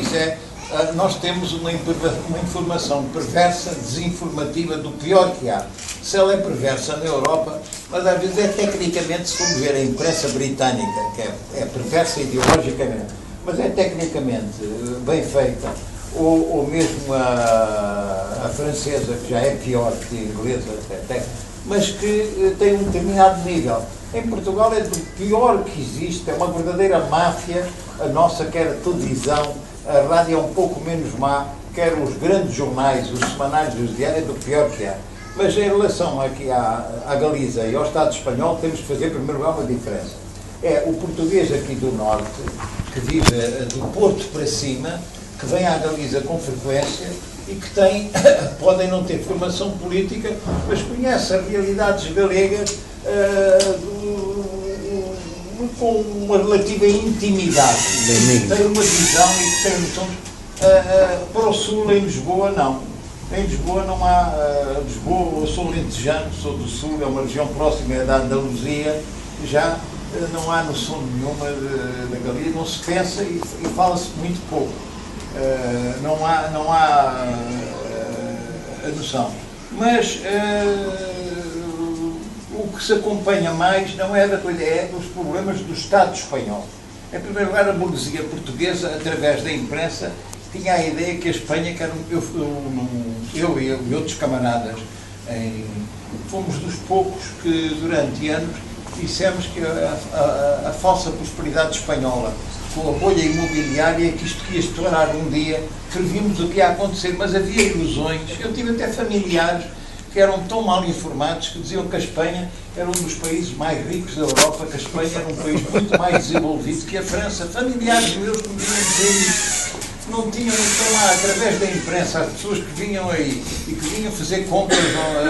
Speaker 3: nós temos uma informação perversa, desinformativa, do pior que há. Se ela é perversa na Europa, mas às vezes é tecnicamente, se formos ver a imprensa britânica, que é perversa ideologicamente, mas é tecnicamente bem feita, ou mesmo a francesa, que já é pior que a inglesa, até, mas que tem um determinado nível. Em Portugal é do pior que existe, é uma verdadeira máfia, a nossa, quer a televisão, a rádio é um pouco menos má, quer os grandes jornais, os semanários e os diários, é do pior que há. Mas em relação aqui à Galiza e ao Estado espanhol, temos que fazer, em primeiro lugar, uma diferença. É o português aqui do Norte, que vive do Porto para cima, que vem à Galiza com frequência e que tem, podem não ter formação política, mas conhece as realidades galegas com uma relativa intimidade. Tem uma visão e que tem noção. Para o Sul, em Lisboa, não. Em Lisboa não há. Lisboa, eu sou lentejano, sou do Sul, é uma região próxima da Andaluzia, já não há noção nenhuma da Galiza, não se pensa e fala-se muito pouco. Não há a noção. Mas o que se acompanha mais não é da coisa, é dos problemas do Estado espanhol. Em primeiro lugar, a burguesia portuguesa, através da imprensa, tinha a ideia que a Espanha, que era eu e outros camaradas, fomos dos poucos que durante anos dissemos que a falsa prosperidade espanhola, com a bolha imobiliária, que isto ia estourar um dia, previmos o que ia acontecer, mas havia ilusões. Eu tive até familiares que eram tão mal informados que diziam que a Espanha era um dos países mais ricos da Europa, que a Espanha era um país muito mais desenvolvido que a França. Familiares meus que me vinham dizer isso. Não tinham, então lá, através da imprensa, as pessoas que vinham aí e que vinham fazer compras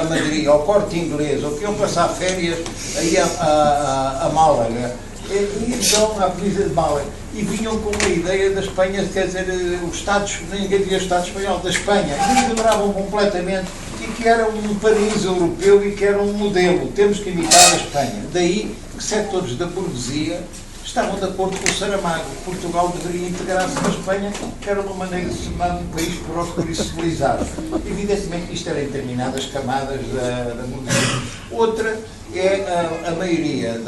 Speaker 3: a Madrid, ao Corte Inglês, ou que iam passar férias aí a Málaga, e então à Polícia de Málaga, e vinham com uma ideia da Espanha, quer dizer, os Estados, ninguém via o Estado espanhol, da Espanha, e ignoravam completamente e que era um paraíso europeu e que era um modelo, temos que imitar a Espanha. Daí que setores da burguesia estavam de acordo com o Saramago. Portugal deveria integrar-se na Espanha, que era uma maneira de se tornar um país próspero e civilizado. Evidentemente que isto era em determinadas camadas da burguesia. Outra é a maioria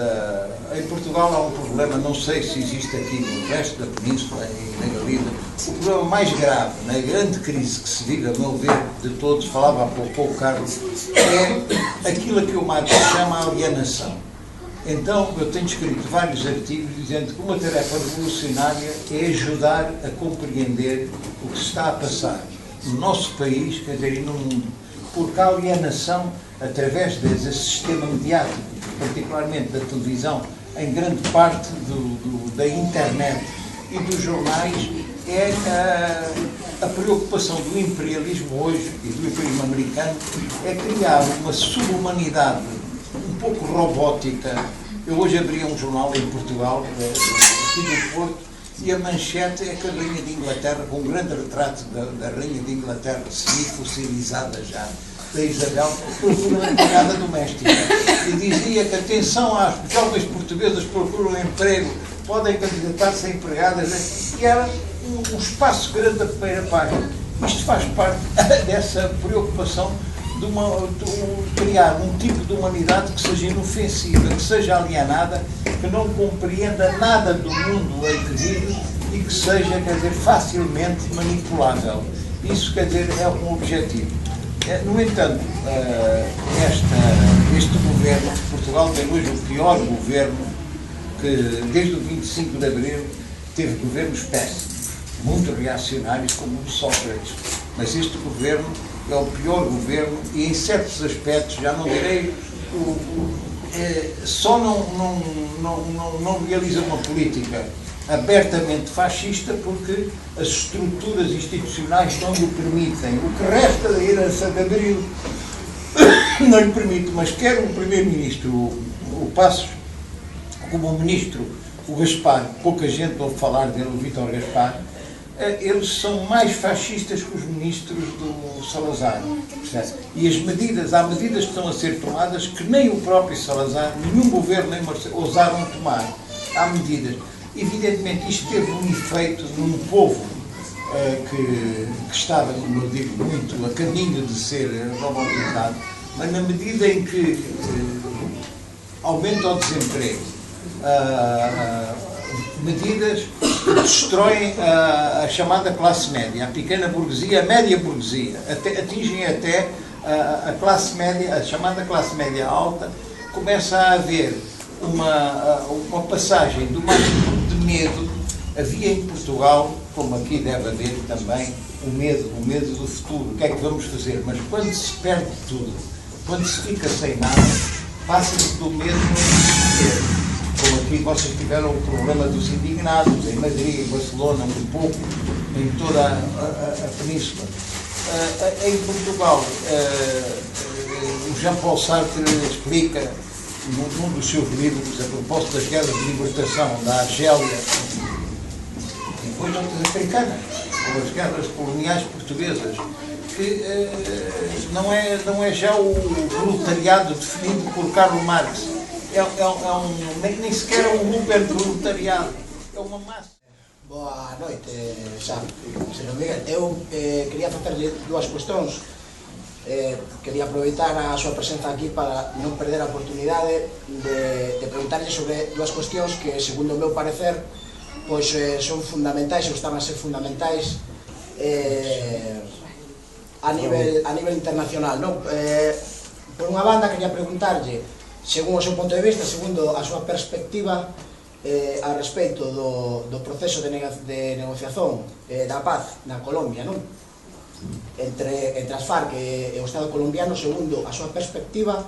Speaker 3: em Portugal há um problema, não sei se existe aqui no resto da península e na Galiza, o problema mais grave, na grande crise que se vive, a meu ver, de todos, falava há pouco Carlos, é aquilo que o Marx chama alienação. Então, eu tenho escrito vários artigos dizendo que uma tarefa revolucionária é ajudar a compreender o que se está a passar no nosso país, quer dizer, e no mundo, porque a alienação, através desse sistema mediático, particularmente da televisão, em grande parte da internet e dos jornais, é a preocupação do imperialismo hoje, e do imperialismo americano, é criar uma subhumanidade um pouco robótica. Eu hoje abri um jornal em Portugal, aqui do Porto, e a manchete é que a Rainha de Inglaterra, com um grande retrato da Rainha de Inglaterra, semi-fossilizada já, da Isabel, procura uma empregada doméstica. E dizia que, atenção, às jovens portuguesas que procuram emprego, podem candidatar-se a empregadas, e era um espaço grande da primeira página. Isto faz parte dessa preocupação de criar um tipo de humanidade que seja inofensiva, que seja alienada, que não compreenda nada do mundo em que vive e que seja, quer dizer, facilmente manipulável. Isso, quer dizer, é um objetivo. No entanto, este governo, Portugal tem hoje o pior governo, que desde o 25 de Abril teve governos péssimos, muito reacionários, como o de Sócrates. Mas este governo é o pior governo e, em certos aspectos, já não direi, só não realiza uma política abertamente fascista porque as estruturas institucionais não lhe permitem. O que resta da herança de Abril não lhe permite, mas quer o primeiro-ministro, o Passos, como o ministro, o Gaspar, pouca gente ouve falar dele, o Vítor Gaspar, eles são mais fascistas que os ministros do Salazar. E há medidas que estão a ser tomadas que nem o próprio Salazar, nenhum governo nem ousaram tomar. Há medidas. Evidentemente, isto teve um efeito num povo que estava, como eu digo, muito a caminho de ser robotizado, mas na medida em que aumenta o desemprego, medidas destroem a chamada classe média, a pequena burguesia, a média burguesia, atingem até a classe média, a chamada classe média alta. Começa a haver uma passagem de uma atitude de medo. Havia em Portugal, como aqui deve haver também, o medo do futuro, o que é que vamos fazer? Mas quando se perde tudo, quando se fica sem nada, passa-se do medo no desespero. Como aqui vocês tiveram o problema dos indignados, em Madrid, em Barcelona, um pouco, em toda a península. Em Portugal, o Jean-Paul Sartre explica, num dos seus livros, a propósito das guerras de libertação da Argélia, e depois outras africanas, ou as guerras coloniais portuguesas, que não é já o proletariado definido por Karl Marx. Nem sequer é um proletariado, é uma massa.
Speaker 8: Boa noite, señor Miguel. Eu quería facerlle dúas cuestións. Quería aproveitar a súa presenza aquí para non perder a oportunidade de preguntarlle sobre dúas cuestións que, segundo o meu parecer, pois son fundamentais ou están a ser fundamentais a nivel internacional, non? Por unha banda, quería preguntarlle, según o seu punto de vista, segundo a súa perspectiva, a respecto do proceso de negociación da paz na Colombia, non? Entre as FARC e o Estado colombiano, segundo a súa perspectiva,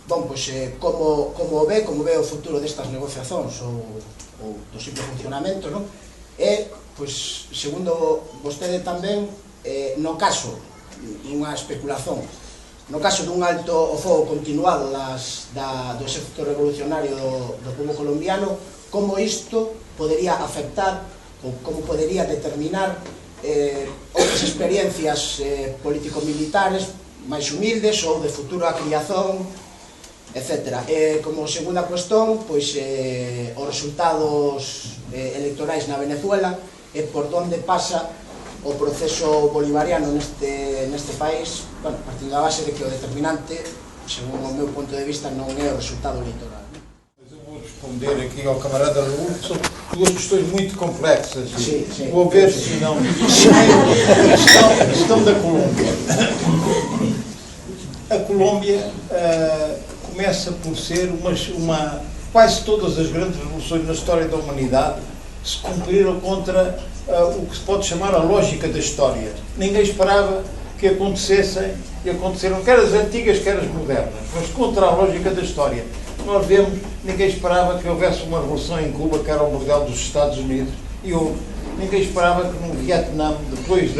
Speaker 8: pois, como ve o futuro destas negociacións ou do simple funcionamento, non? E, pois, segundo vostede tamén, no caso, unha especulación, no caso dun alto o fogo continuado do exército revolucionario do povo colombiano, como isto podería afectar ou como podería determinar outras experiencias político-militares máis humildes ou de futura criación, etc. Como segunda cuestión, pois os resultados electorais na Venezuela e por onde pasa o proceso bolivariano neste país, partindo da base de que o determinante, según o meu punto de vista, non é o resultado electoral.
Speaker 3: Vou responder aqui ao camarada Raul, são duas questões muito complexas.
Speaker 8: Sim.
Speaker 3: Vou ver se não. A questão da Colômbia. A Colômbia começa por ser uma. Quase todas as grandes revoluções na história da humanidade se cumpriram contra o que se pode chamar a lógica da história. Ninguém esperava que acontecessem, e aconteceram quer as antigas, quer as modernas, mas contra a lógica da história. Nós vemos, ninguém esperava que houvesse uma revolução em Cuba, que era o modelo dos Estados Unidos, e houve. Ninguém esperava que no Vietnã, depois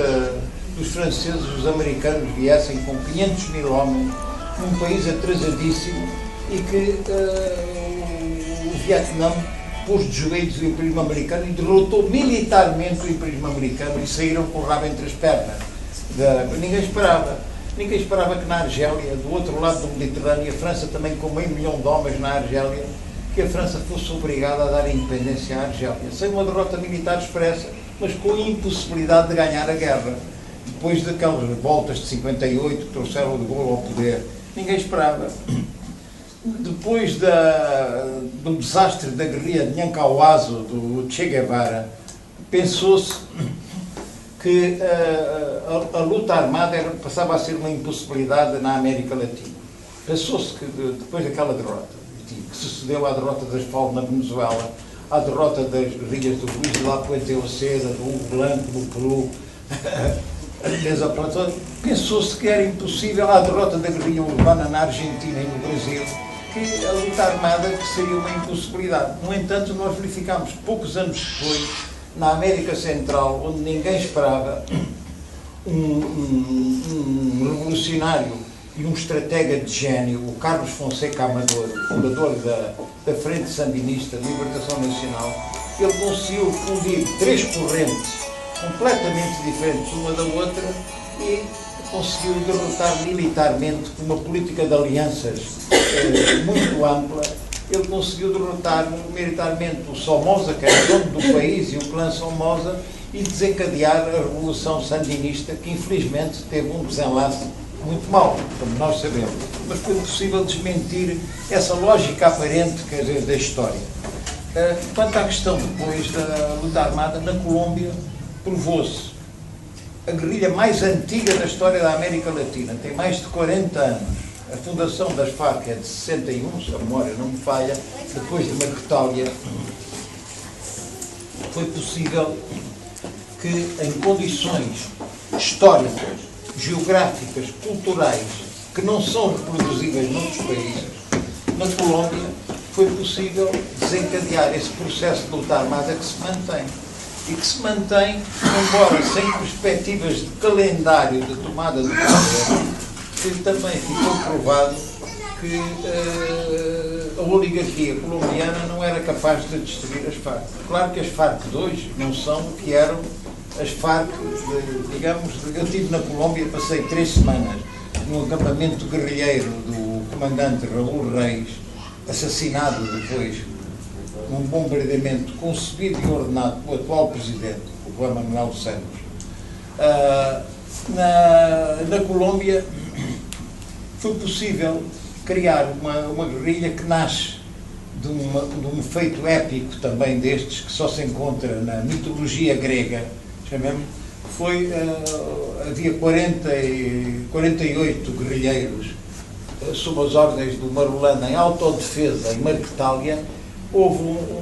Speaker 3: dos franceses, os americanos viessem com 500 mil homens, num país atrasadíssimo, e que o Vietnã pôs de joelhos o imperialismo americano e derrotou militarmente o imperialismo americano e saíram com o rabo entre as pernas. Ninguém esperava. Ninguém esperava que na Argélia, do outro lado do Mediterrâneo, a França também com 500 mil de homens na Argélia, que a França fosse obrigada a dar a independência à Argélia, sem uma derrota militar expressa, mas com a impossibilidade de ganhar a guerra. Depois daquelas revoltas de 58 que trouxeram o de Gaulle ao poder, ninguém esperava. Depois do desastre da guerrilha de Nhancauazo, do Che Guevara, pensou-se que a luta armada passava a ser uma impossibilidade na América Latina. Pensou-se que depois daquela derrota, que sucedeu à derrota das FARC na Venezuela, à derrota das guerrilhas do Luís de la Puente Oceda, do Hugo Blanco, do Peru, pensou-se que era impossível a derrota da guerrilha urbana na Argentina e no Brasil, que a luta armada que seria uma impossibilidade. No entanto, nós verificámos poucos anos depois, na América Central, onde ninguém esperava, um revolucionário e um estratega de gênio, o Carlos Fonseca Amador, fundador da Frente Sandinista de Libertação Nacional, ele conseguiu fundir três correntes completamente diferentes uma da outra e conseguiu derrotar militarmente, com uma política de alianças muito ampla. Ele conseguiu derrotar militarmente o Somoza, que era dono do país, e o clã Somoza, e desencadear a Revolução Sandinista, que infelizmente teve um desenlace muito mau, como nós sabemos. Mas foi possível desmentir essa lógica aparente, quer dizer, da história. Quanto à questão depois da luta armada, na Colômbia provou-se a guerrilha mais antiga da história da América Latina, tem mais de 40 anos. A fundação das FARC é de 61, se a memória não me falha, depois de Marquetália. Foi possível que, em condições históricas, geográficas, culturais, que não são reproduzíveis noutros países, na Colômbia foi possível desencadear esse processo de luta armada que se mantém. E que se mantém, embora sem perspectivas de calendário de tomada do poder, que também ficou provado que a oligarquia colombiana não era capaz de destruir as FARC. Claro que as FARC de hoje não são o que eram as FARC, digamos, eu estive na Colômbia, passei 3 semanas num acampamento guerrilheiro do comandante Raul Reis, assassinado depois num bombardeamento concebido e ordenado pelo atual presidente, o Juan Manuel Santos. Na Colômbia foi possível criar uma guerrilha que nasce de um feito épico também destes, que só se encontra na mitologia grega, chamemos. Havia 48 guerrilheiros sob as ordens do Marulanda em autodefesa em Marquetália.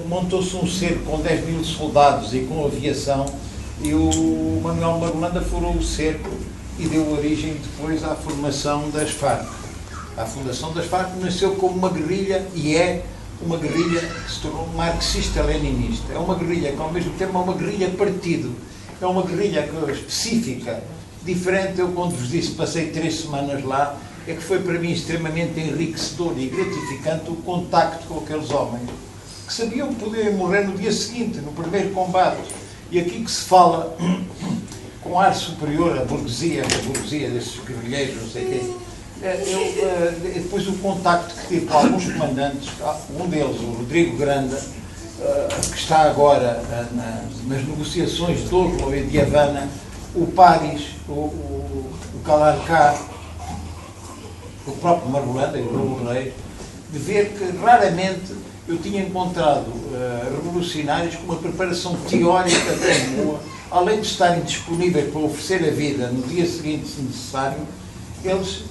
Speaker 3: Montou-se um cerco com 10 mil soldados e com aviação, e o Manuel Marulanda furou o cerco e deu origem depois à formação das FARC. A fundação das FARC nasceu como uma guerrilha, e é uma guerrilha que se tornou marxista-leninista. É uma guerrilha que ao mesmo tempo é uma guerrilha partido, é uma guerrilha específica, diferente. Eu, quando vos disse, passei 3 semanas lá, é que foi para mim extremamente enriquecedor e gratificante o contacto com aqueles homens, que sabiam que podiam morrer no dia seguinte, no primeiro combate. E aqui que se fala com ar superior à burguesia desses guerrilheiros, não sei o quê. Depois o contacto que tive com alguns comandantes, um deles, o Rodrigo Granda, que está agora nas negociações de Oslo e de Havana, o Paris, o Calarcá, o próprio Marulanda e o Raul Reis, de ver que raramente eu tinha encontrado revolucionários com uma preparação teórica tão boa, além de estarem disponíveis para oferecer a vida no dia seguinte, se necessário. Eles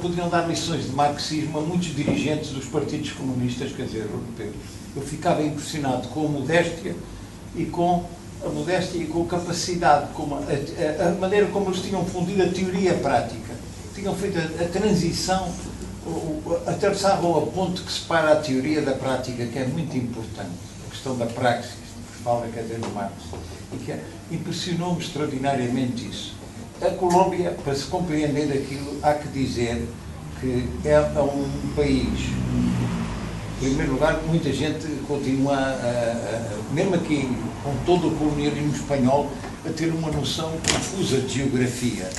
Speaker 3: podiam dar lições de marxismo a muitos dirigentes dos partidos comunistas, quer dizer, europeus. Eu ficava impressionado com a modéstia e com a capacidade, a maneira como eles tinham fundido a teoria e a prática. Tinham feito a transição, atravessavam a ponte que separa a teoria da prática, que é muito importante, a questão da praxis, que fala, quer dizer, no Marx, e que impressionou-me extraordinariamente isso. A Colômbia, para se compreender aquilo, há que dizer que é um país, em primeiro lugar, muita gente continua, mesmo aqui, com todo o colonialismo espanhol, a ter uma noção confusa de geografia.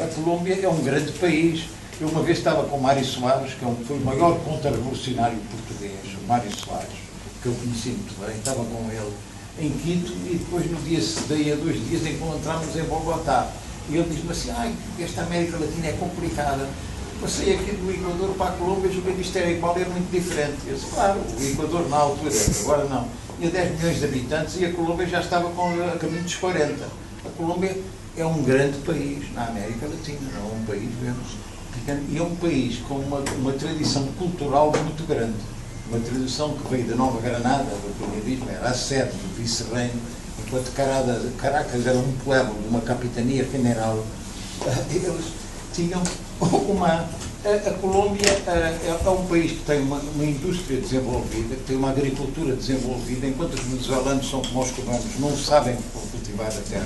Speaker 3: A Colômbia é um grande país. Eu uma vez estava com o Mário Soares, que foi o maior contra-revolucionário português, o Mário Soares, que eu conheci muito bem, estava com ele em Quito, e depois daí a 2 dias encontramos em Bogotá. E ele diz-me assim, esta América Latina é complicada. Passei aqui do Equador para a Colômbia, julguei que isto era igual, era muito diferente. Eu disse, claro, o Equador na altura, agora não. Tinha 10 milhões de habitantes e a Colômbia já estava a caminho dos 40. A Colômbia é um grande país na América Latina, não é um país mesmo. E é um país com uma tradição cultural muito grande. Uma tradição que veio da Nova Granada, do colonialismo, era a sede do vice-reino, enquanto Caracas era um pueblo de uma capitania general. Eles tinham a Colômbia é um país que tem uma indústria desenvolvida, que tem uma agricultura desenvolvida, enquanto os venezuelanos são como os cubanos, não sabem cultivar a terra.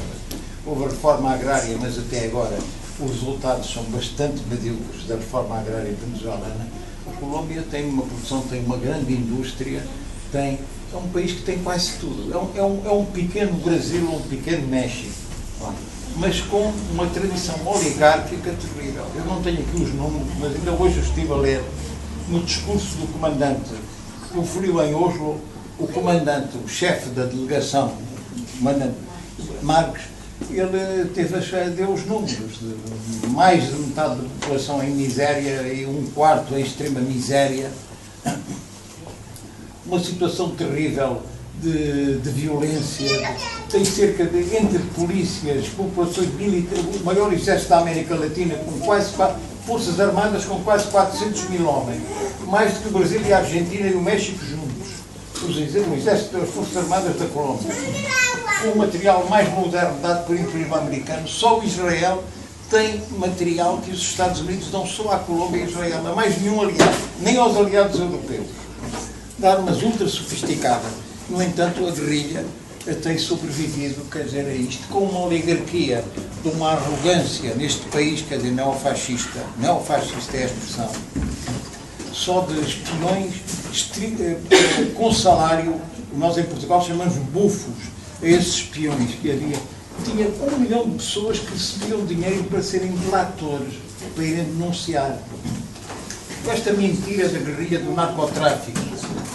Speaker 3: Houve a reforma agrária, mas até agora os resultados são bastante medíocres da reforma agrária venezuelana. A Colômbia tem uma produção, tem uma grande indústria, é um país que tem quase tudo. É um pequeno Brasil, um pequeno México, mas com uma tradição oligárquica terrível. Eu não tenho aqui os números, mas ainda hoje eu estive a ler no discurso do comandante que proferiu em Oslo, o comandante, o chefe da delegação, o comandante Marques. Ele deu os números de mais de metade da população em miséria e 1/4 em extrema miséria. uma situação terrível de violência, tem cerca de, entre polícias, populações militares, o maior exército da América Latina, com quase forças armadas com quase 400 mil homens, mais do que o Brasil e a Argentina e o México juntos, o exército das forças armadas da Colômbia, com o material mais moderno dado por Império Americano. Só o Israel tem material que os Estados Unidos dão só à Colômbia e Israel, não há mais nenhum aliado, nem aos aliados europeus, de armas ultra sofisticadas. No entanto, a guerrilha tem sobrevivido, quer dizer, a isto, com uma oligarquia de uma arrogância neste país, quer dizer, neofascista é a expressão, só de espiões com salário, nós em Portugal chamamos bufos a esses espiões que havia. Tinha 1 milhão de pessoas que recebiam dinheiro para serem delatores, para irem denunciar. Esta mentira da guerrilha do narcotráfico,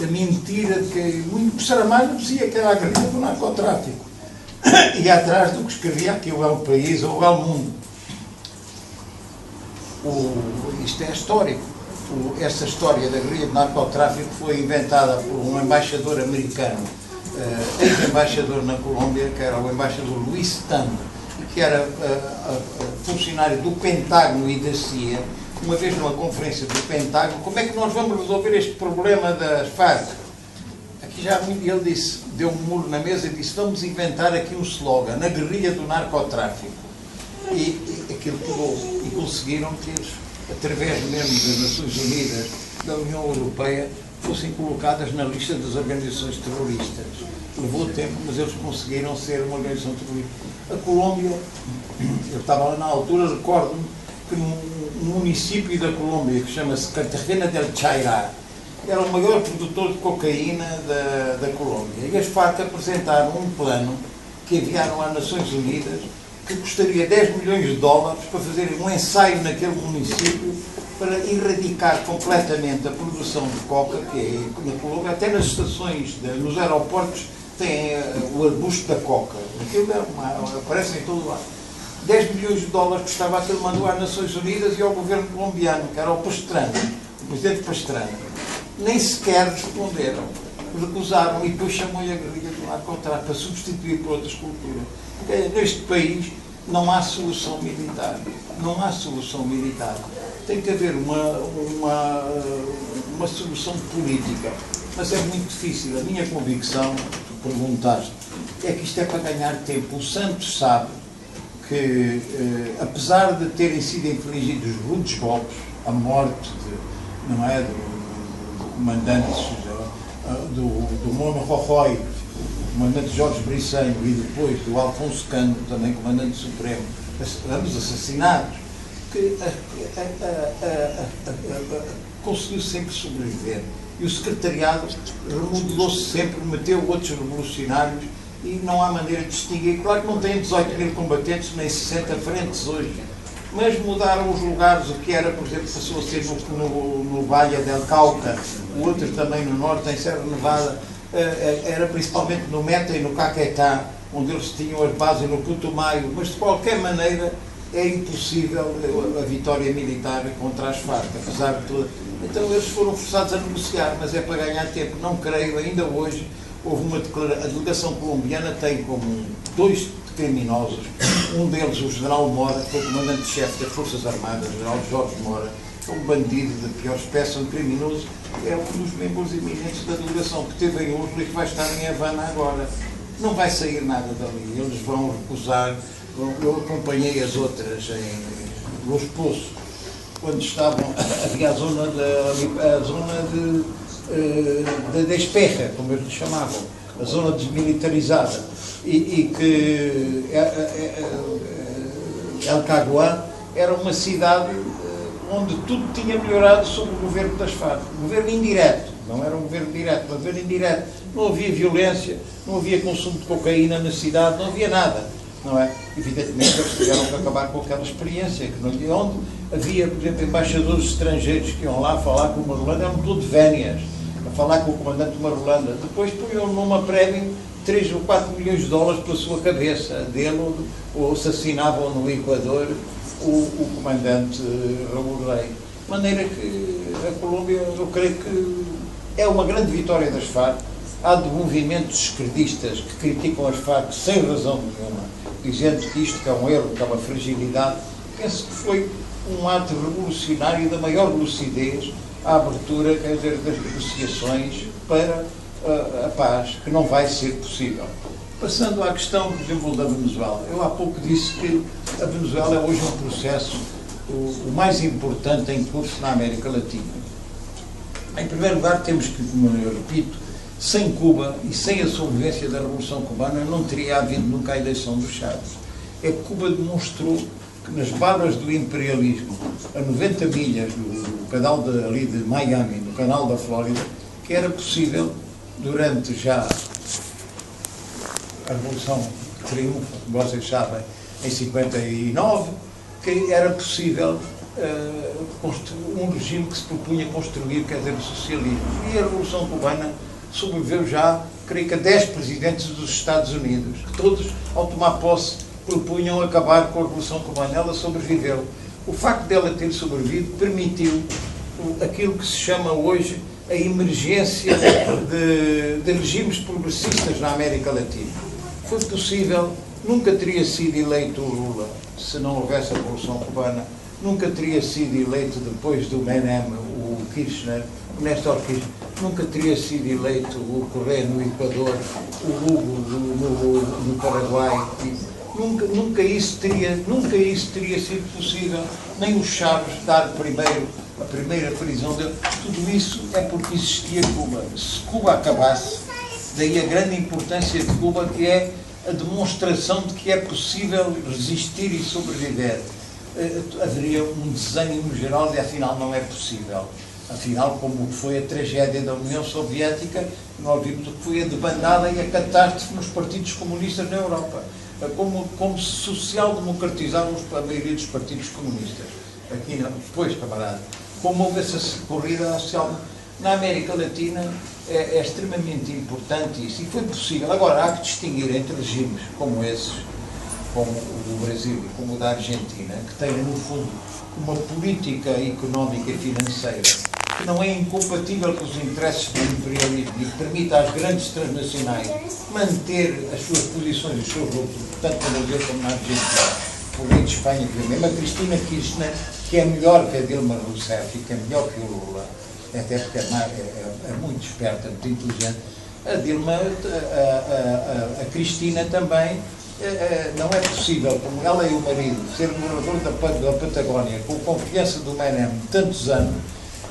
Speaker 3: a mentira de que muito Saramago dizia que era a guerrilha do narcotráfico, e atrás do que escrevia aqui o El País ou o El Mundo. Isto é histórico. Essa história da guerrilha do narcotráfico foi inventada por um embaixador americano, ex-embaixador na Colômbia, que era o embaixador Luis Tando, que era funcionário do Pentágono e da CIA. Uma vez numa conferência do Pentágono, como é que nós vamos resolver este problema das Farc? Aqui já ele disse, deu um muro na mesa e disse, vamos inventar aqui um slogan, na guerrilha do narcotráfico. E aquilo pegou. E conseguiram que eles, através mesmo das Nações Unidas, da União Europeia, fossem colocadas na lista das organizações terroristas. Levou tempo, mas eles conseguiram ser uma organização terrorista. A Colômbia, eu estava lá na altura, recordo-me que num município da Colômbia, que chama-se Cartagena del Chairá, era o maior produtor de cocaína da Colômbia. E as Farc apresentaram um plano que enviaram às Nações Unidas, que custaria 10 milhões de dólares para fazerem um ensaio naquele município para erradicar completamente a produção de coca, que é na Colômbia, até nas estações, nos aeroportos, tem o arbusto da coca. Aquilo aparece em todo lado. 10 milhões de dólares custava aquilo, mandou às Nações Unidas e ao governo colombiano, que era o Pastrana, o presidente Pastrana. Nem sequer responderam, recusaram e depois chamou-lhe a guerrilha do narcotráfico para substituir por outras culturas. Porque neste país não há solução militar. Não há solução militar. Tem que haver uma solução política. Mas é muito difícil. A minha convicção, tu perguntaste, é que isto é para ganhar tempo. O Santos sabe que, apesar de terem sido infligidos rudes golpes, a morte do comandante do Mono Rojói, o comandante Jorge Briceño, e depois do Alfonso Cano, também comandante supremo, ambos assassinados, que conseguiu sempre sobreviver. E o secretariado remodelou-se sempre, meteu outros revolucionários e não há maneira de distinguir. Claro que não tem 18 mil combatentes, nem 60 frentes hoje, mas mudaram os lugares. O que era, por exemplo, passou a ser no Valle del Cauca, o outro também no norte, em Serra Nevada, era principalmente no Meta e no Caquetá, onde eles tinham as bases, no Putumayo, mas de qualquer maneira é impossível a vitória militar contra as Farc, apesar de tudo. Então eles foram forçados a negociar, mas é para ganhar tempo. Não creio, ainda hoje houve uma declaração. A delegação colombiana tem como 2 criminosos, um deles o general Mora, que foi o comandante-chefe das Forças Armadas, o general Jorge Mora, é um bandido de pior espécie, um criminoso, é um dos membros eminentes da delegação que esteve em Oslo e que vai estar em Havana agora. Não vai sair nada dali, eles vão recusar. Eu acompanhei as outras em Los Pozos, quando estavam, havia a zona de despeja, como eles chamavam, a zona desmilitarizada, e que El Caguán era uma cidade onde tudo tinha melhorado sob o governo das Farc. Governo indireto, não era um governo direto, mas governo indireto. Não havia violência, não havia consumo de cocaína na cidade, não havia nada. Não é? Evidentemente eles tiveram que acabar com aquela experiência, que não havia onde havia, por exemplo, embaixadores estrangeiros que iam lá falar com o Marulanda, eram todos vénias, a falar com o comandante Marulanda. Depois punham numa prémio 3 ou 4 milhões de dólares pela sua cabeça dele, ou assassinavam no Equador o comandante Raul Rey. De maneira que a Colômbia, eu creio que é uma grande vitória das Farc. Há de movimentos esquerdistas que criticam as Farc sem razão nenhuma, dizendo que isto que é um erro, que é uma fragilidade. Penso que foi um ato revolucionário da maior lucidez, a abertura, quer dizer, das negociações para a paz, que não vai ser possível. Passando à questão, por exemplo, da Venezuela. Eu há pouco disse que a Venezuela é hoje um processo o mais importante em curso na América Latina. Em primeiro lugar, temos que, como eu repito, sem Cuba e sem a sobrevivência da Revolução Cubana não teria havido nunca a eleição dos Chávez. É que Cuba demonstrou que nas barbas do imperialismo, a 90 milhas do canal ali de Miami, no canal da Flórida, que era possível, durante já a Revolução que triunfa, como vocês sabem, em 59, que era possível um regime que se propunha construir, quer dizer, o socialismo. E a Revolução Cubana sobreviveu já, creio que a 10 presidentes dos Estados Unidos, que todos, ao tomar posse, propunham acabar com a Revolução Cubana. Ela sobreviveu. O facto dela ter sobrevivido permitiu aquilo que se chama hoje a emergência de regimes progressistas na América Latina. Foi possível, nunca teria sido eleito o Lula se não houvesse a Revolução Cubana, nunca teria sido eleito depois do Menem, o Kirchner, o Néstor Kirchner, nunca teria sido eleito o Correa no Equador, o Hugo no Paraguai. Nunca isso teria sido possível, nem o Chaves dar a primeira prisão dele. Tudo isso é porque existia Cuba. Se Cuba acabasse, daí a grande importância de Cuba, que é a demonstração de que é possível resistir e sobreviver. Haveria um desânimo geral e afinal não é possível. Afinal, como foi a tragédia da União Soviética, nós vimos o que foi a debandada e a catástrofe nos partidos comunistas na Europa. Como se social-democratizaram a maioria dos partidos comunistas. Aqui não, depois, camarada. Como houve essa corrida social. Na América Latina é extremamente importante isso. E foi possível. Agora, há que distinguir entre regimes como esses, como o do Brasil e como o da Argentina, que têm, no fundo, uma política económica e financeira que não é incompatível com os interesses do imperialismo e que permite às grandes transnacionais manter as suas posições e os seus lucros, tanto no Brasil como na Argentina, por lei de Espanha, mesmo a Cristina Kirchner, que é melhor que a Dilma Rousseff e que é melhor que o Lula, até porque é muito esperta, muito inteligente. A Dilma, a Cristina também, não é possível, como ela e o marido, ser governador da Patagónia, com confiança do Menem de tantos anos,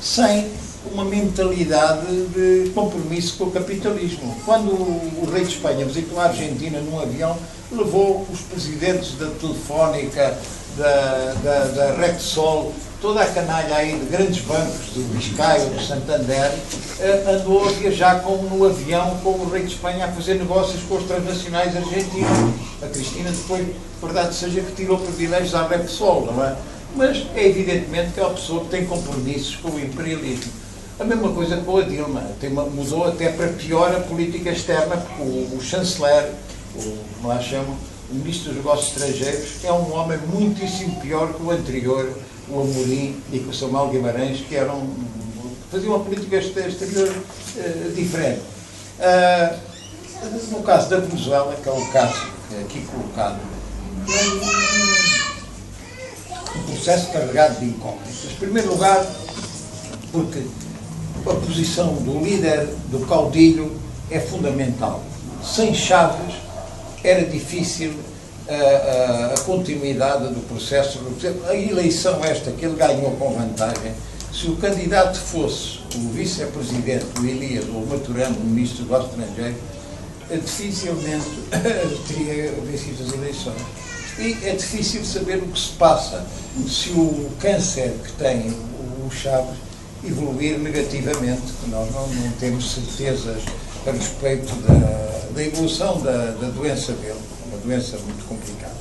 Speaker 3: sem uma mentalidade de compromisso com o capitalismo. Quando o rei de Espanha visitou a Argentina num avião, levou os presidentes da Telefónica, da Rexol, toda a canalha aí de grandes bancos, do Biscaio, do Santander, andou a viajar no avião com o rei de Espanha a fazer negócios com os transnacionais argentinos. A Cristina depois, verdade seja, que tirou privilégios à Repsol, não é? Mas é evidentemente que é uma pessoa que tem compromissos com o imperialismo. A mesma coisa com a Dilma, mudou até para pior a política externa, porque o chanceler, como lá chamam, o ministro dos Negócios Estrangeiros, é um homem muitíssimo pior que o anterior, o Amorim e com o Samuel Guimarães, que faziam uma política exterior diferente. No caso da Venezuela, que é o caso aqui colocado, um processo carregado de incógnitas. Em primeiro lugar, porque a posição do líder, do caudilho, é fundamental. Sem Chaves era difícil a continuidade do processo. A eleição esta que ele ganhou com vantagem, se o candidato fosse o vice-presidente, o Elias, ou o Maturano, o ministro do Estrangeiro, dificilmente teria vencido as eleições. E é difícil saber o que se passa, se o câncer que tem o Chaves evoluir negativamente, que nós não temos certezas a respeito da evolução da doença dele, uma doença muito complicada.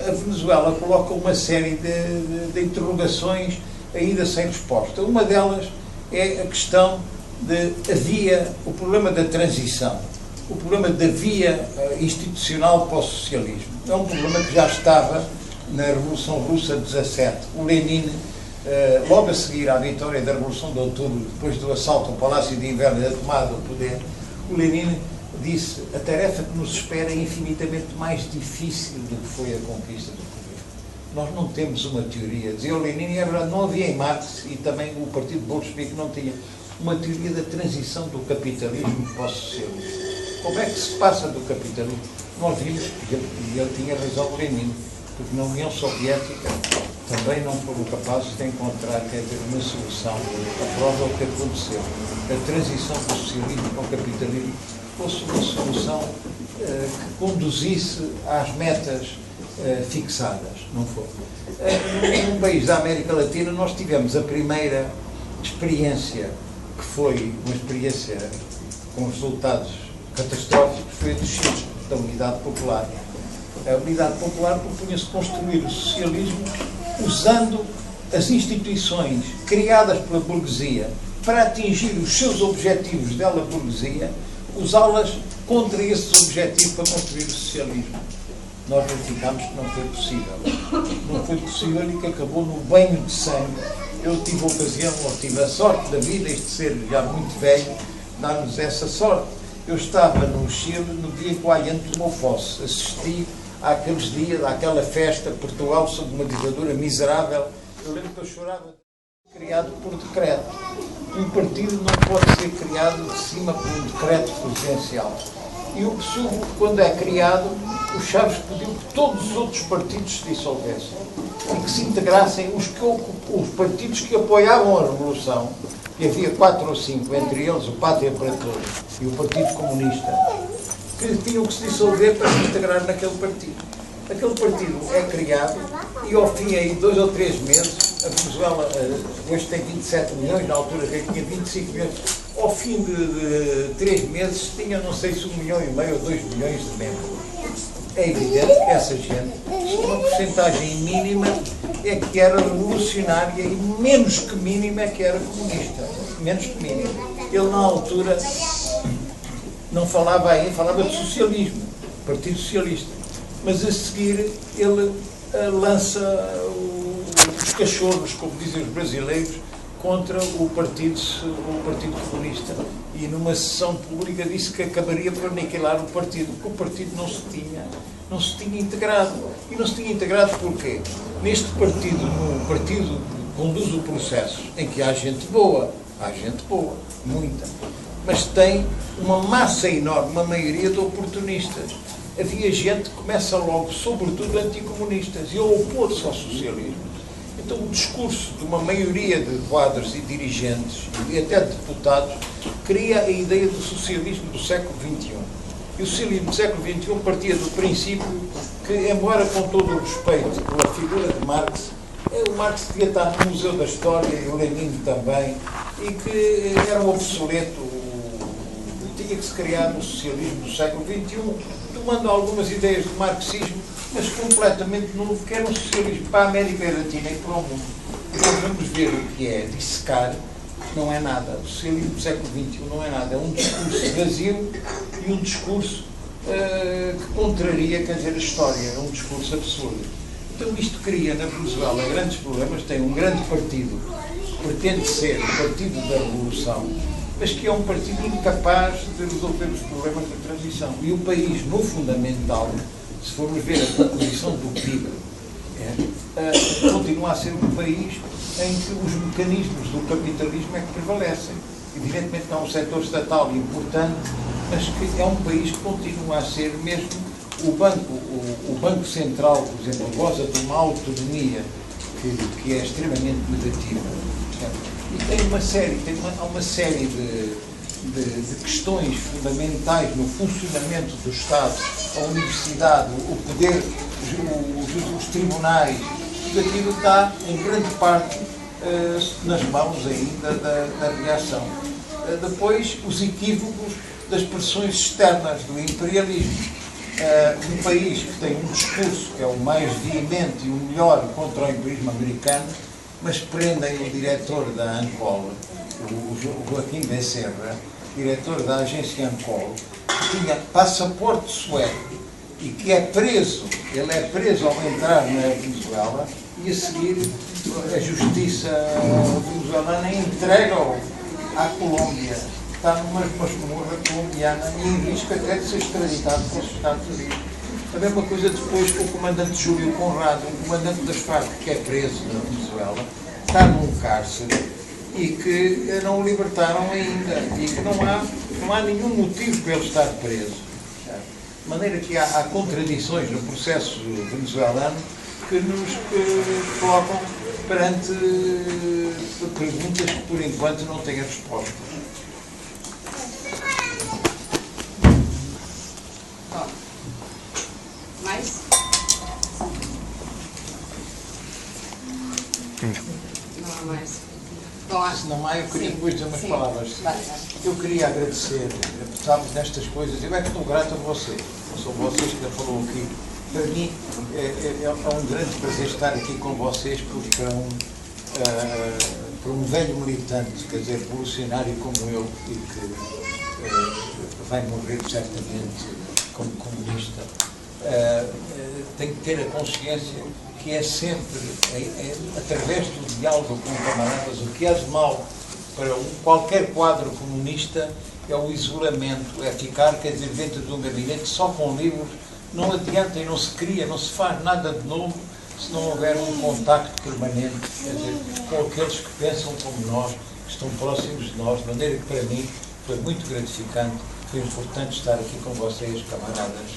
Speaker 3: A Venezuela coloca uma série de interrogações ainda sem resposta. Uma delas é a questão o problema da transição, o problema da via institucional para o socialismo. É um problema que já estava na Revolução Russa de 17. O Lenin logo a seguir à vitória da Revolução de Outubro, depois do assalto ao Palácio de Inverno e da tomada do poder, o Lenin disse: a tarefa que nos espera é infinitamente mais difícil do que foi a conquista do poder. Nós não temos uma teoria. Dizia o Lenin, e é verdade, não havia em Marx, e também o Partido Bolchevique não tinha uma teoria da transição do capitalismo para o socialismo. Como é que se passa do capitalismo? Nós vimos, e ele tinha razão, o Lenin, porque na União Soviética também não foram capazes de encontrar, quer dizer, uma solução. A prova é o que aconteceu. A transição do socialismo para o capitalismo fosse uma solução que conduzisse às metas fixadas, não foi? Num país da América Latina nós tivemos a primeira experiência, que foi uma experiência com resultados catastróficos, foi a do Chile, da Unidade Popular. A Unidade Popular propunha-se construir o socialismo usando as instituições criadas pela burguesia para atingir os seus objetivos dela, burguesia, usá-las contra esses objetivos para construir o socialismo. Nós verificámos que não foi possível. Não foi possível e que acabou no banho de sangue. Eu tive a ocasião, ou tive a sorte da vida, este ser já muito velho, dar-nos essa sorte. Eu estava no Chile no dia que o Allende tomou posse. Assisti àqueles dias, àquela festa, Portugal sob uma ditadura miserável. Eu lembro que eu chorava. Criado por decreto. Um partido não pode ser criado de cima por um decreto presidencial. E o PSUV, quando é criado, o Chaves pediu que todos os outros partidos se dissolvessem e que se integrassem os partidos que apoiavam a Revolução, e havia 4 ou 5, entre eles o Pátria para Todos e o Partido Comunista, que tinham que se dissolver para se integrar naquele partido. Aquele partido é criado e ao fim aí 2 ou 3 meses, a Venezuela hoje tem 27 milhões, na altura que tinha 25 milhões, ao fim de 3 meses tinha não sei se 1,5 milhão ou 2 milhões de membros. É evidente que essa gente, uma porcentagem mínima é que era revolucionária e menos que mínima é que era comunista. Menos que mínima. Ele na altura não falava aí, falava de socialismo, Partido Socialista. Mas a seguir ele lança os cachorros, como dizem os brasileiros, contra o Partido Comunista. E numa sessão pública disse que acabaria por aniquilar o partido, porque o partido não se tinha integrado. E não se tinha integrado porquê? Neste partido, no partido que conduz o processo, em que há gente boa, muita, mas tem uma massa enorme, uma maioria de oportunistas. Havia gente que começa logo, sobretudo anticomunistas, e a opor-se ao socialismo. Então o discurso de uma maioria de quadros e dirigentes, e até de deputados, cria a ideia do socialismo do século XXI. E o socialismo do século XXI partia do princípio que, embora com todo o respeito pela figura de Marx, o Marx devia estar no Museu da História, e o Lenin também, e que era um obsoleto, tinha que se criar um socialismo do século XXI, tomando algumas ideias do marxismo, mas completamente novo, que era um socialismo para a América Latina e para o mundo. E nós vamos ver o que é dissecar, não é nada. O socialismo do século XXI não é nada. É um discurso vazio e um discurso que contraria, quer dizer, a história. É um discurso absurdo. Então isto cria na Venezuela grandes problemas. Tem um grande partido que pretende ser o Partido da Revolução, mas que é um partido incapaz de resolver os problemas da transição. E o país, no fundamental, se formos ver a composição do PIB, continua a ser um país em que os mecanismos do capitalismo é que prevalecem. Evidentemente que há um setor estatal importante, mas que é um país que continua a ser mesmo o Banco Central, por exemplo, goza de uma autonomia que é extremamente negativa. E tem uma série de questões fundamentais no funcionamento do Estado, a universidade, o poder, os tribunais, tudo aquilo está, em grande parte, nas mãos ainda da reação. Depois, os equívocos das pressões externas do imperialismo. Um país que tem um discurso que é o mais veemente e o melhor contra o imperialismo americano, mas prendem o diretor da ANCOL, o Joaquim Becerra, diretor da agência ANCOL, que tinha passaporte sueco, e que é preso, ele é preso ao entrar na Venezuela e a seguir a justiça venezuelana entrega-o à Colômbia, está numa masmorra colombiana e em risco até de ser extraditado para os Estados Unidos. A mesma coisa depois com o comandante Júlio Conrado, um comandante das Farc que é preso na Venezuela, está num cárcere e que não o libertaram ainda e que não há nenhum motivo para ele estar preso. De maneira que há contradições no processo venezuelano que nos colocam perante perguntas que por enquanto não têm resposta.
Speaker 1: Mais? Não há mais. Bom,
Speaker 3: Se não há, eu queria depois dizer umas palavras.
Speaker 1: Vai.
Speaker 3: Eu queria agradecer, sabe, nestas coisas, eu é que estou grato a vocês. São vocês que já falou aqui. Para mim é um grande prazer estar aqui com vocês, porque para um velho militante, quer dizer, revolucionário como eu, e que vai morrer certamente como comunista, tem que ter a consciência que é sempre, através do diálogo com camaradas, o que é de mal para qualquer quadro comunista é o isolamento, é ficar, quer dizer, dentro de um gabinete só com livros. Não adianta e não se cria, não se faz nada de novo se não houver um contacto permanente, quer dizer, com aqueles que pensam como nós, que estão próximos de nós, de maneira que para mim foi muito gratificante, foi importante estar aqui com vocês, camaradas.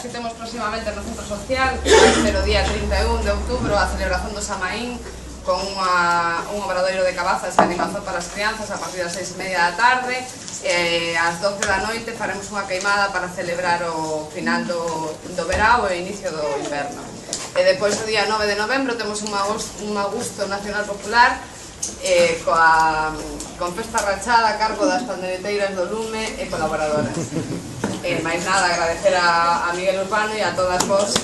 Speaker 1: Que temos próximamente no Centro Social, vai ser o día 31 de outubro a celebración do Samaín con un obradoiro de cabazas e animación para as crianzas a partir das 6:30 da tarde e ás 12 da noite faremos unha queimada para celebrar o final do verao e o inicio do inverno. E depois o día 9 de novembro temos un Augusto Nacional Popular con festa rachada a cargo das pandereteiras do Lume e colaboradoras. Mais nada, agradecer a Miguel Urbano e a todas vos